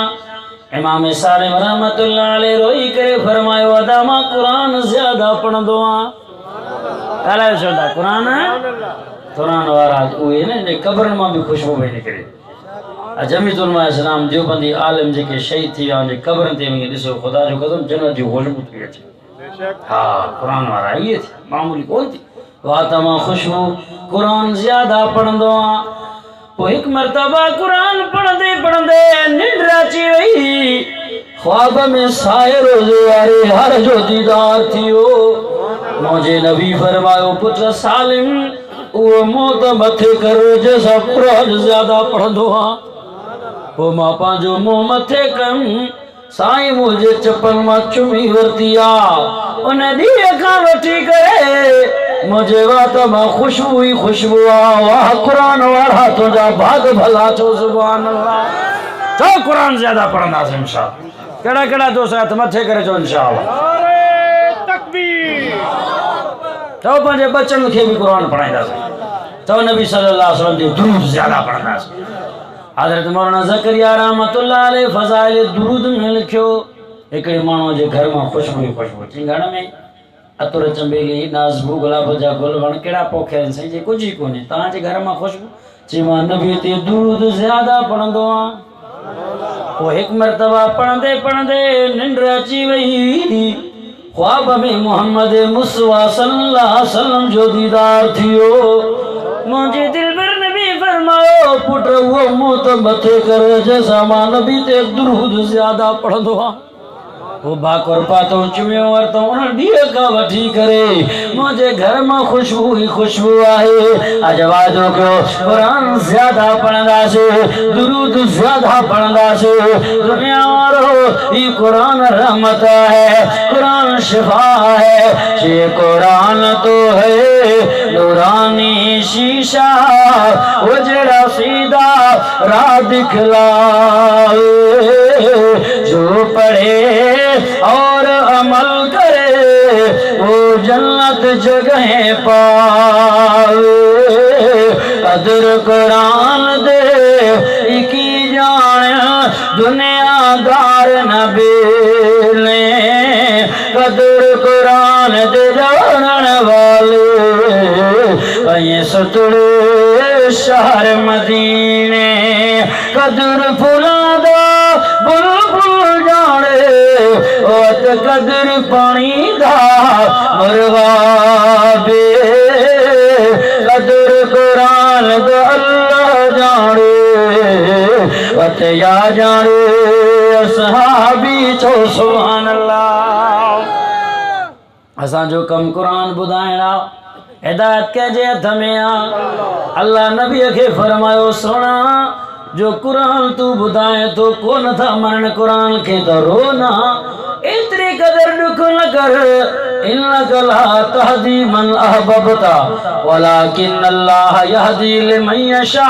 इमाम सालिह रहमतुल्लाह अलैह रोई करे फरमायो अदा मां कुरान ज़्यादा पढ़ंदो आहियां। ॻाल्हायो छो था? कुरान वारा उहे न जे क़बरनि मां बि ख़ुशबू पई निकिरे। जमीयत उलमा इस्लाम देवबंदी आलिम जेके शहीद थी विया आहिनि क़बरनि ते वञी ॾिसो ख़ुदा जो क़दम जन्नत जी ख़ुशबू थी अचे। हा कुरान वारा इहे थी मामूली कोन थी। वात मां ख़ुशबू कुरान ज़्यादा पढ़ंदो आहियां। पोइ हिकु मरतबा कुरान पढ़ंदे पढ़ंदे निंड अची वई। ख्वाब में साए रोज़े वारे हर जो दीदार थियो। मुंहिंजे नबी फरमायो पुट सालिम उहो मौत मथे कर जंहिंसां कुरान ज़्यादा पढ़ंदो आहे। पोइ मां पंहिंजो मुंहुं मथे कयुमि साईं मुंहिंजे चपल मां चुमी वरिती आहे। उन ॾींहं खां वठी करे मुझे वात मां खुशबू ही खुशबू आ। वाह कुरान वारा तुझा भाग भला। चो सुभान अल्लाह। चो कुरान ज्यादा पढ़ंदासीं इंशाअल्लाह। कहिड़ा कहिड़ा दोस्त हथ मथे करे चो इंशाअल्लाह। तकबीर। चो पंहिंजे बचन खे बि कुरान पढ़ाईंदासीं। चो नबी सल्लल्लाहु अलैहि वसल्लम जो दुरूद ज्यादा पढ़ंदासीं। हज़रत मौलाना ज़करिया रहमतुल्लाह अलैह फ़ज़ाइल दुरूद में लिखियो हिकिड़े माण्हूअ जे घर मां खुशबू ही खुशबू। चिंगण में अतुर चंबेली नाज़बू गुलाब जा गुल वण कहिड़ा पोखिया आहिनि साईं जे कुझु ई कोन्हे। तव्हांजे घर मां खुशबू चई मां नबी ते दुरूद ज़्यादा पढ़ंदो आहियां। पोइ हिकु मरतबा पढ़ंदे पढ़ंदे निंड अची वई। ख्वाब में मोहम्मद मुस्तफ़ा सल्लल्लाहु अलैहि वसल्लम जो दीदार थियो। मुंहिंजे दिलबर नबी फरमायो पुट उहो मुंहुं त मथे कर जंहिंसां मां नबी ते दुरूद ज़्यादा पढ़ंदो आहियां। वो भाकुर पातो चुमियो वरतो उन ॾींहं खां वठी करे मुंहिंजे घर मां खुशबू ही खुशबू आहे। अॼु वाइदो कयो क़ुरान ज़्यादा पढ़ंदासीं, दुरूद ज़्यादा पढ़ंदासीं। दुनिया वारो ही क़ुरान रहमत है, क़ुरान शिफा है। ये क़ुरान तो है नूरानी शीशा, वो जड़ा सीधा राह दिखलाए। जो पढ़े और अमल करे वो जन्नत जगह पावे। कदर कुरान दे की जान दुनियादार न बेले। कदर कुरान दे जानन वाले ये सतुड़े शहर मदीने। कदर फुलादा बुलबुल जाने ओत कदर पानी दा मरवाबे। कदर कुरान दा अल्लाह जाने वत या जाने असहाबी चो सुभान अल्लाह। असां जो कम कुरान ॿुधाइणा, हिदायत कंहिंजे हथ में आ। अल्लाह नबी खे फरमायो सोना जो कुरान तू ॿुधाए तो कोन था मरण कुरान खे त रो ना। एतिरी क़दर ॾुख न कर। इन्नक ला तहदी मन अहबबता वलाकिन अल्लाह यहदी लिमन यशा।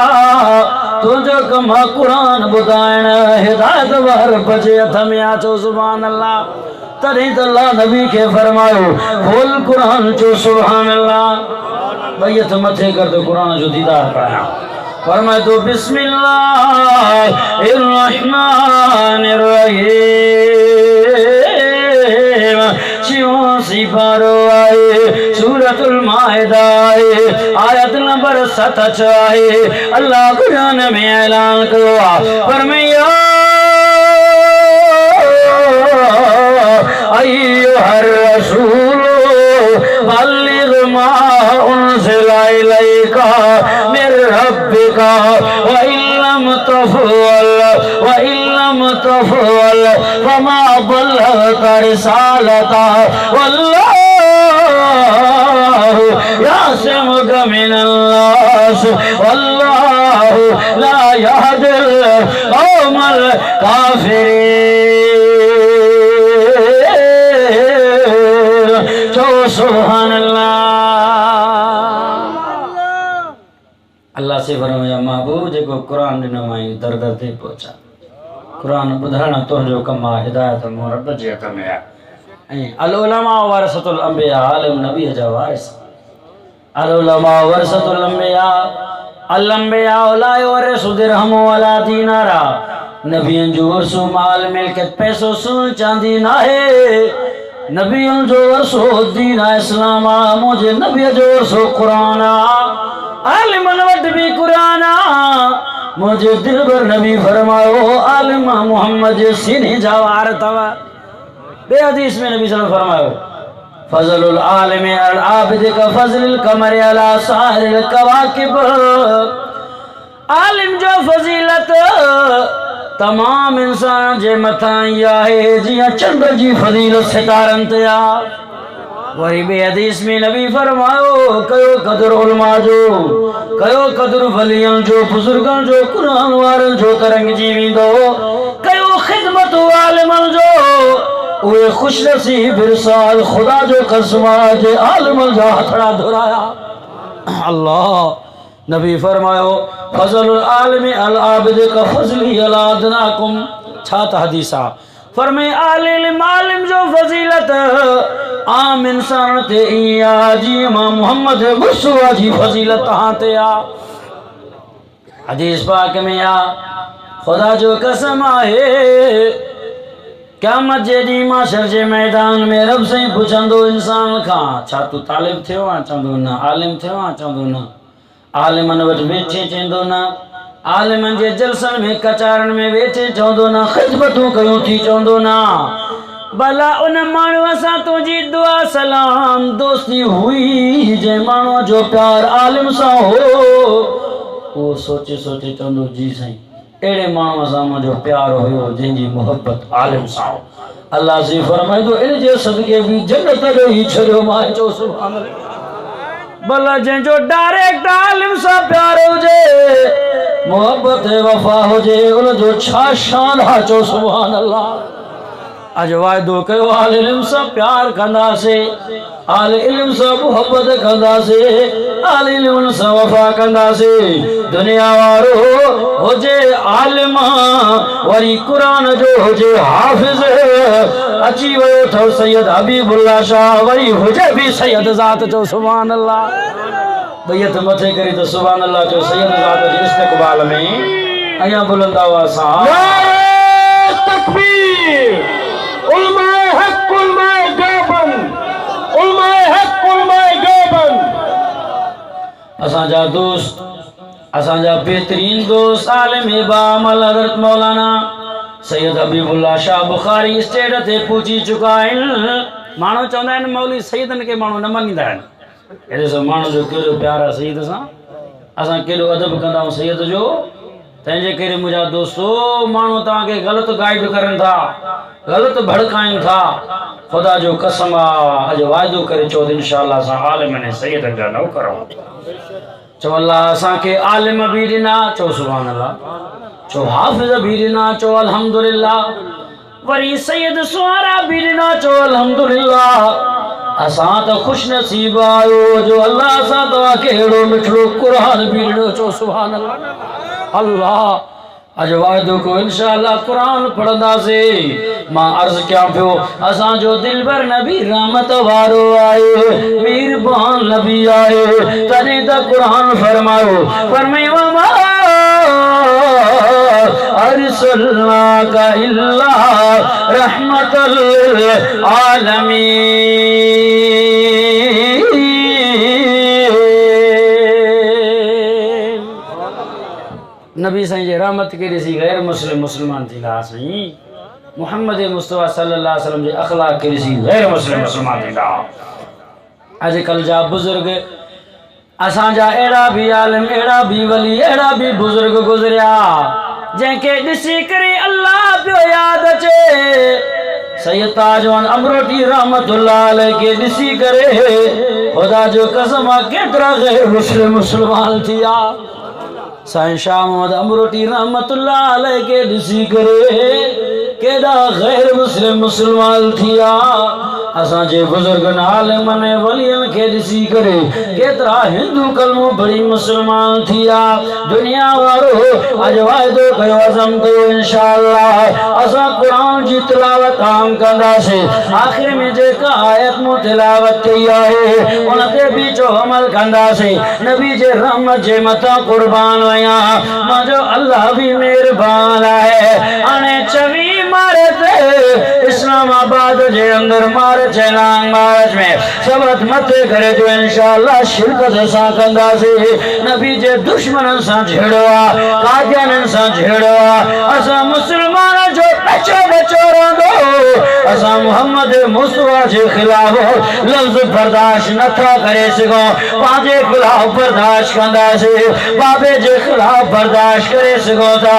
तुंहिंजो कम आहे कुरान ॿुधाइण, हिदायत वार बजे हथ में आ। चो सुभान अल्लाह। तॾहिं त अल्लाह नबी खे फरमायो बोल कुरान चो सुभान अल्लाह। भई हथ मथे कर तो कुरान जो दीदार कराया। फरमाए तो बिस्मिल्लाहिर रहमानिर रहीम। चियों सिपारो आए सूरतुल माइदा है आयत नंबर 7 है। अल्लाह कुरान में ऐलान कयो फरमाया अय्युहर रसूल बल्लिग मा उनज़िला इलैका मिर रब्बिका व इल्लम तफ़अल फमा बल्लगता रिसालता वल्लाहु यासिमुका मिनन्नास वल्लाहु ला यहदिल कौमल काफिरीन। सुभान अल्लाह। अल्लाह से फरमाया महबूब जेको कुरान ॾिनो माई दर दर ते पहुचा। कुरान ॿुधाइण तुंहिंजो कमु आहे, हिदायत मूं रब जे हथ में आहे। ऐं अल उलमा वरसतुल अंबिया, आलिम नबीअ जा वारिस। अल उलमा वरसतुल अंबिया, अल अंबिया ला यवरिसु दिरहम वला दीनारा। नबियनि जो वरसो माल मिल्कियत पैसो सोन चांदी न आहे। नबियन जो वरसो दीन इस्लाम आ। मुझे नबी जो वरसो कुरान आ। आलिमन वट भी कुरान आ। मुझे दिलबर नबी फरमायो आलिम मोहम्मद जे सीने जा वार तव। बे हदीस में नबी सल्लल्लाहु अलैहि वसल्लम फरमायो फज़लुल आलिम अल आबिद का फज़लुल कमर अला साहिरिल कवाकिब। आलिम जो फजीलत तमाम इंसान जे मथा आहे जिया चंड जी फजीलत सितारन ते आ। वरी बे हदीस में नबी फरमायो कयो कदर उलमा जो, कयो कदर वलियन जो, बुजुर्गन जो, कुरान वारन जो तरंग जी वेंदो। कयो खिदमत आलिमन जो, उहे खुश नसीब बिरसाल खुदा जो कसमा जे आलिमन जा हथड़ा धुराया। अल्लाह नबी फरमायो फज़लुल आलिम अल आबिद का फज़ली अला अदनाकुम। छा त हदीस आ। फरमाए आलिम जो फजीलत आम इंसान ते इया जी मां मोहम्मद मुस्तफा जी फजीलत हां ते आ। हदीस पाक में आ खुदा जो कसम आहे क़यामत जे ॾींहुं माशर जे मैदान में रब साईं पुछंदो इंसान खां छा तूं तालिब थियो आहे? चवंदो न। आलिम थियो आहे? चवंदो न। आलिमन वटि वेठे चवंदो न। आलिमन जे जलसन में कचारन में वेठे चवंदो न। ख़िदमतूं कयूं थी चवंदो न। भला उन माण्हूअ सां तुंहिंजी दुआ सलाम दोस्ती हुई जंहिं माण्हूअ जो प्यार आलिम सां हो? उहो सोचे सोचे चवंदो जी साईं एड़े माण्हू सां मुंहिंजो प्यार हुयो जंहिंजी मोहब्बत आलिम सां अल्लाह जी फरमाए थो इन जे सदके बि जन्नत ॾेई छॾियो मां चयो सुभान अल्लाह भला जंहिंजो डायरेक्ट आलिम सां प्यार हुजे मोहब्बत वफ़ा हुजे उनजो छा शान आहे चयो सुभान अल्लाह अज वाइदो कयो आल इल्म सां प्यार कंदासीं आल इल्म सां मोहब्बत कंदासीं आल इल्म सां वफ़ा कंदासीं दुनिया वारो हुजे आलिम वरी क़ुरान जो हुजे हाफ़िज़ अची वियो अथव सैयद हबीबुल्लाह शाह वरी हुजे बि सैयद ज़ात चओ सुभान अल्लाह ॿई हथ मथे करे त सुभान अल्लाह चओ सैयद ज़ात जे इस्तक़बाल में अञा बुलंद आवाज़ सां तकबीर उलमाए हक उलमाए देवबंद उलमाए हक उलमाए देवबंद असांजा दोस्त असांजा बेहतरीन दोस्त आलिम बामल हज़रत मौलाना सैयद हबीबुल्लाह शाह बुखारी स्टेज ते पहुची चुका आहिनि माण्हू चवंदा आहिनि मौलवी सैयदनि खे माण्हू न मञींदा आहिनि हेॾे सो माण्हू जो कहिड़ो प्यार आहे सैयद सां असां केॾो अदब कंदा आहियूं सैयद जो तंहिंजे करे मुंहिंजा दोस्तो माण्हू तव्हांखे ग़लति गाइड करनि था ग़लति भड़काइनि था ख़ुदा जो कसम आहे अॼु वाइदो करे चओ इंशाअल्लाह असां आलिम ने सैयदनि जा न करूं चओ अल्लाह असांखे आलिम बि ॾिना चओ सुभान अल्लाह चओ हाफ़िज़ बि ॾिना चओ अल्हम्दुलिल्लाह वरी सैयद सुवारा बि ॾिना चओ अल्हम्दुलिल्लाह असां त ख़ुशि नसीब आयो जो अल्लाह असां तव्हांखे अहिड़ो मिठड़ो क़ुरान बि ॾिनो चओ सुभान अल्लाह अल्लाह अॼु वाइदो को इंशाअल्लाह क़ुरान पढ़ंदासीं मां अर्ज़ कयां पियो असांजो दिलबर नबी रहमत वारो आहे मीरबान नबी आहे तॾहिं त क़ुरान फरमायो फरमायो अर्सलनाका इल्ला रहमतल लिल आलमीन नबी साईं जे रहमत के ॾिसी गैर मुस्लिम मुस्लमान थींदा साईं मुहम्मद मुस्तफ़ा सल्लल्लाहु अलैहि वसल्लम जे अखलाक के ॾिसी गैर मुस्लिम मुस्लमान थींदा अॼुकल्ह जा बुज़ुर्ग असांजा अहिड़ा बि आलिम अहिड़ा बि वली अहिड़ा बि बुज़ुर्ग गुज़रिया जंहिंखे ॾिसी करे अल्लाह पियो यादि अचे सैयद ताजवान अमरोटी रहमतुल्लाह अलैह के ॾिसी करे ख़ुदा जो कसम आहे केतिरा गैर मुस्लिम मुस्लमान थिया साईं शाह मोहम्मद अमरोटी रहमतुल्लाह अलैह के ॾिसी करे केॾा गैर मुस्लिम मुस्लमान थिया असांजे बुज़ुर्गनि आलिमनि वलियनि खे ॾिसी करे केतिरा हिंदू कलमो पढ़ी मुस्लमान थिया दुनिया वारो अॼु वाइदो कयो अज़म कयो इंशाअल्लाह असां क़ुरान जी तिलावत आम कंदासीं आख़िर में जेका आयत मूं तिलावत कई आहे उन ते बि जो अमल कंदासीं नबी जे रहमत जे मथां क़ुर्बान वया मुंहिंजो अल्लाह बि महिरबान आहे हाणे चवी मारे ते इस्लामाबाद जे अंदर मारे चेलांग मार्च में सबत मथे करे जो इंशाअल्लाह शिरकत सां कंदासीं नबी जे दुश्मननि सां झेड़ो आहे कादियाननि सां झेड़ो आहे असां मुस्लमान जो बचो बचो रहंदो असां मोहम्मद मुस्तफ़ा जे ख़िलाफ़ लफ़्ज़ बर्दाश्त नथा करे सघूं पंहिंजे ख़िलाफ़ बर्दाश्त कंदासीं बाबे जे ख़िलाफ़ बर्दाश्त करे सघूं था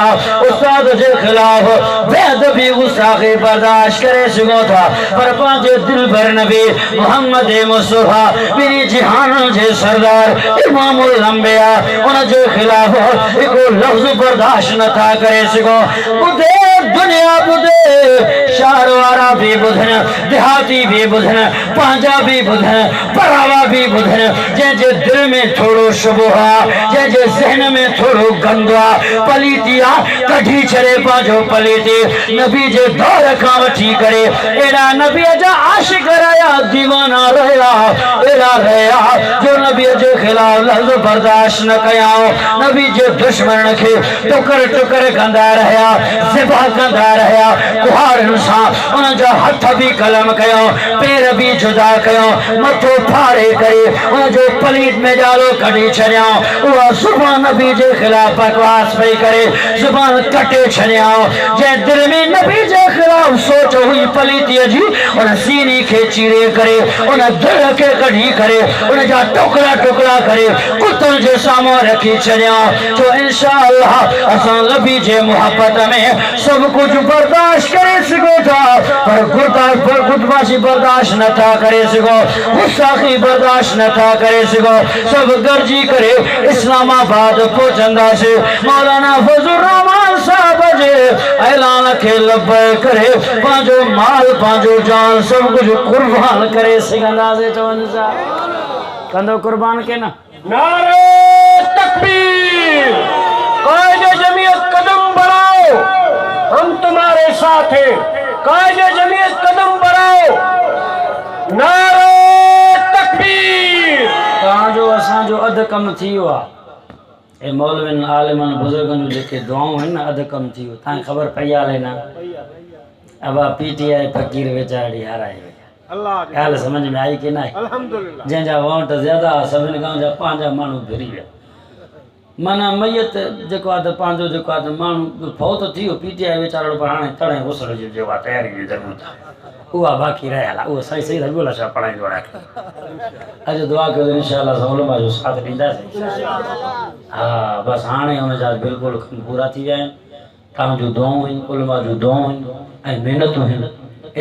उस्ताद जे ख़िलाफ़ बेअदबी गुस्ताखी बर्दाश्त करे सघूं था पर पंहिंजे दिलबर नबी मोहम्मद मुस्तफ़ा ॿिनी जहान जे सरदार इमामुल अंबिया उन जे ख़िलाफ़ हिकु लफ़्ज़ बर्दाश्त नथा करे सघूं ॿुधे दुनिया ॿुधे शहर वारा भी ॿुधनि देहाती भी ॿुधनि पंहिंजा भी ॿुधनि परावा भी ॿुधनि जंहिंजे दिलि में थोरो शुबह आहे जंहिंजे ज़हन में थोरो गंद आहे पलीती आहे कढी छॾे पंहिंजो पलीती नबी जे दौर खां वठी करे अहिड़ा नबीअ जा आशिक़ रहिया दीवाना रहिया अहिड़ा रहिया जो नबीअ जे ख़िलाफ़ लफ़्ज़ बर्दाश्त न कयाऊं नबी जे दुश्मन खे टुकर टुकर कंदा रहिया ज़िबा कंदा रहिया कुहाड़नि सां उन जा हथ भी कलम कयो पेर भी जुदा कयो मथो फाड़े करे उन जो पलीत में जालो कढी छॾियाऊं उहा ज़ुबान नबी जे ख़िलाफ़ बकवास पई करे ज़ुबान कटे छॾियाऊं जंहिं दिलि में नबी जे ख़िलाफ़ सोच हुई पलीतीअ जी उन सीनी खे चीरे करे उन दिल खे कढी करे उन जा टुकड़ा टुकड़ा करे कुतनि जे साम्हूं रखी छॾिया जो इंशाअल्लाह असां नबी जे मोहब्बत में सब कुछ बर्दाश्त करे सघो था पर गुदबाशी बर्दाश्त नथा करे सघो गुस्साखी बर्दाश्त नथा करे सघो सब गरजी करे इस्लामाबाद पहुंचंदासीं मौलाना फजल रहमान साहब जे ऐलान खे लबैक करे पंहिंजो माल पंहिंजो जान सब कुछ कुर्बान करे सघंदासीं चवनि था कंदो कुर्बान के ना नारे तकबीर कायदे जमीयत कदम बढ़ाओ हम तुम्हारे साथ हैं कायदे जमीयत कदम बढ़ाओ नारे तकबीर तव्हांजो असांजो अधु कमु थी वियो आहे ऐं मौलवियुनि आलिमनि बुज़ुर्गनि जूं जेके दुआऊं आहिनि न अधु कमु थी वियो तव्हांखे ख़बर पई आहे न अब PTI फ़कीर वेचारी हाराए अल्लाह ॻाल्हि सम्झ में आई की न आहे अल्हम्दुलिल्लाह जंहिंजा वोट ज़्यादा सभिनी खां जा पंहिंजा माण्हू घिरी विया माना मैयत जेको आहे त पंहिंजो जेको आहे त माण्हू फौत थी वियो PTI वेचारो पर हाणे तड़े घुसण जी जेको आहे तयारी जी ज़रूरत आहे उहा बाक़ी रहियल आहे उहा सही सही रॻो छा पढ़ाईंदो आहे अॼु दुआ कयो इंशाअल्लाह असां उलमा जो साथ ॾींदासीं हा बसि हाणे हुनजा बिल्कुलु कम पूरा थी विया आहिनि तव्हांजूं दुआऊं आहिनि उलमा जूं दुआऊं आहिनि ऐं महिनतूं आहिनि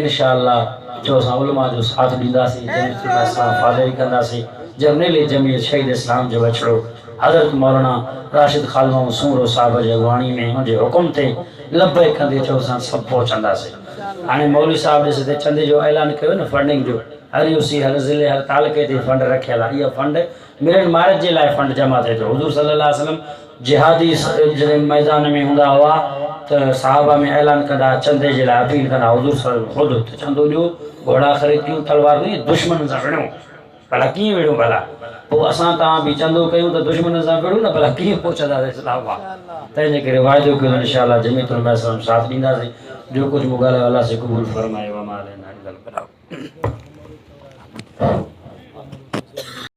इंशाअल्लाह जो असां उलमा जो साथ ॾींदासीं जंहिं असां फादरी कंदासीं जर्नैली जमीयत शहीद इस्लाम जो बछड़ो हज़रत मौलाना राशिद खालमा सूरो साहिब जी अॻवानी में हुनजे हुकुम ते लबैक कंदे चयो असां सभु पहुचंदासीं हाणे मौलवी साहिब ॾिस ते चंद जो ऐलान कयो न फंडिंग जो हर यूसी हर ज़िले हर तालुके ते फंड रखियल आहे इहा फंड मिलन मारत जे लाइ फंड जमा थिए थो हुज़ूर सल्लल्लाहु अलैहि वसल्लम जिहादी जॾहिं मैदान में हूंदा हुआ त साहबा में ऐलान कंदा चंदे जे लाइ अपील कंदा हुज़ूर सल्लल्लाहु ख़ुदि त चंदो ॾियो घोड़ा ख़रीद कयूं तलवार ॾियूं दुश्मन सां विढ़ूं भला कीअं विढ़ूं भला पोइ असां तव्हां बि चंदो कयूं त दुश्मन सां विढ़ूं न भला कीअं पहुचंदासीं इस्लामाबाद तंहिंजे करे वाइदो कयो इंशाअल्लाह जमीयत उलमा साथ ॾींदासीं जो कुझु मूं ॻाल्हायो अलाह से क़बूल फरमाए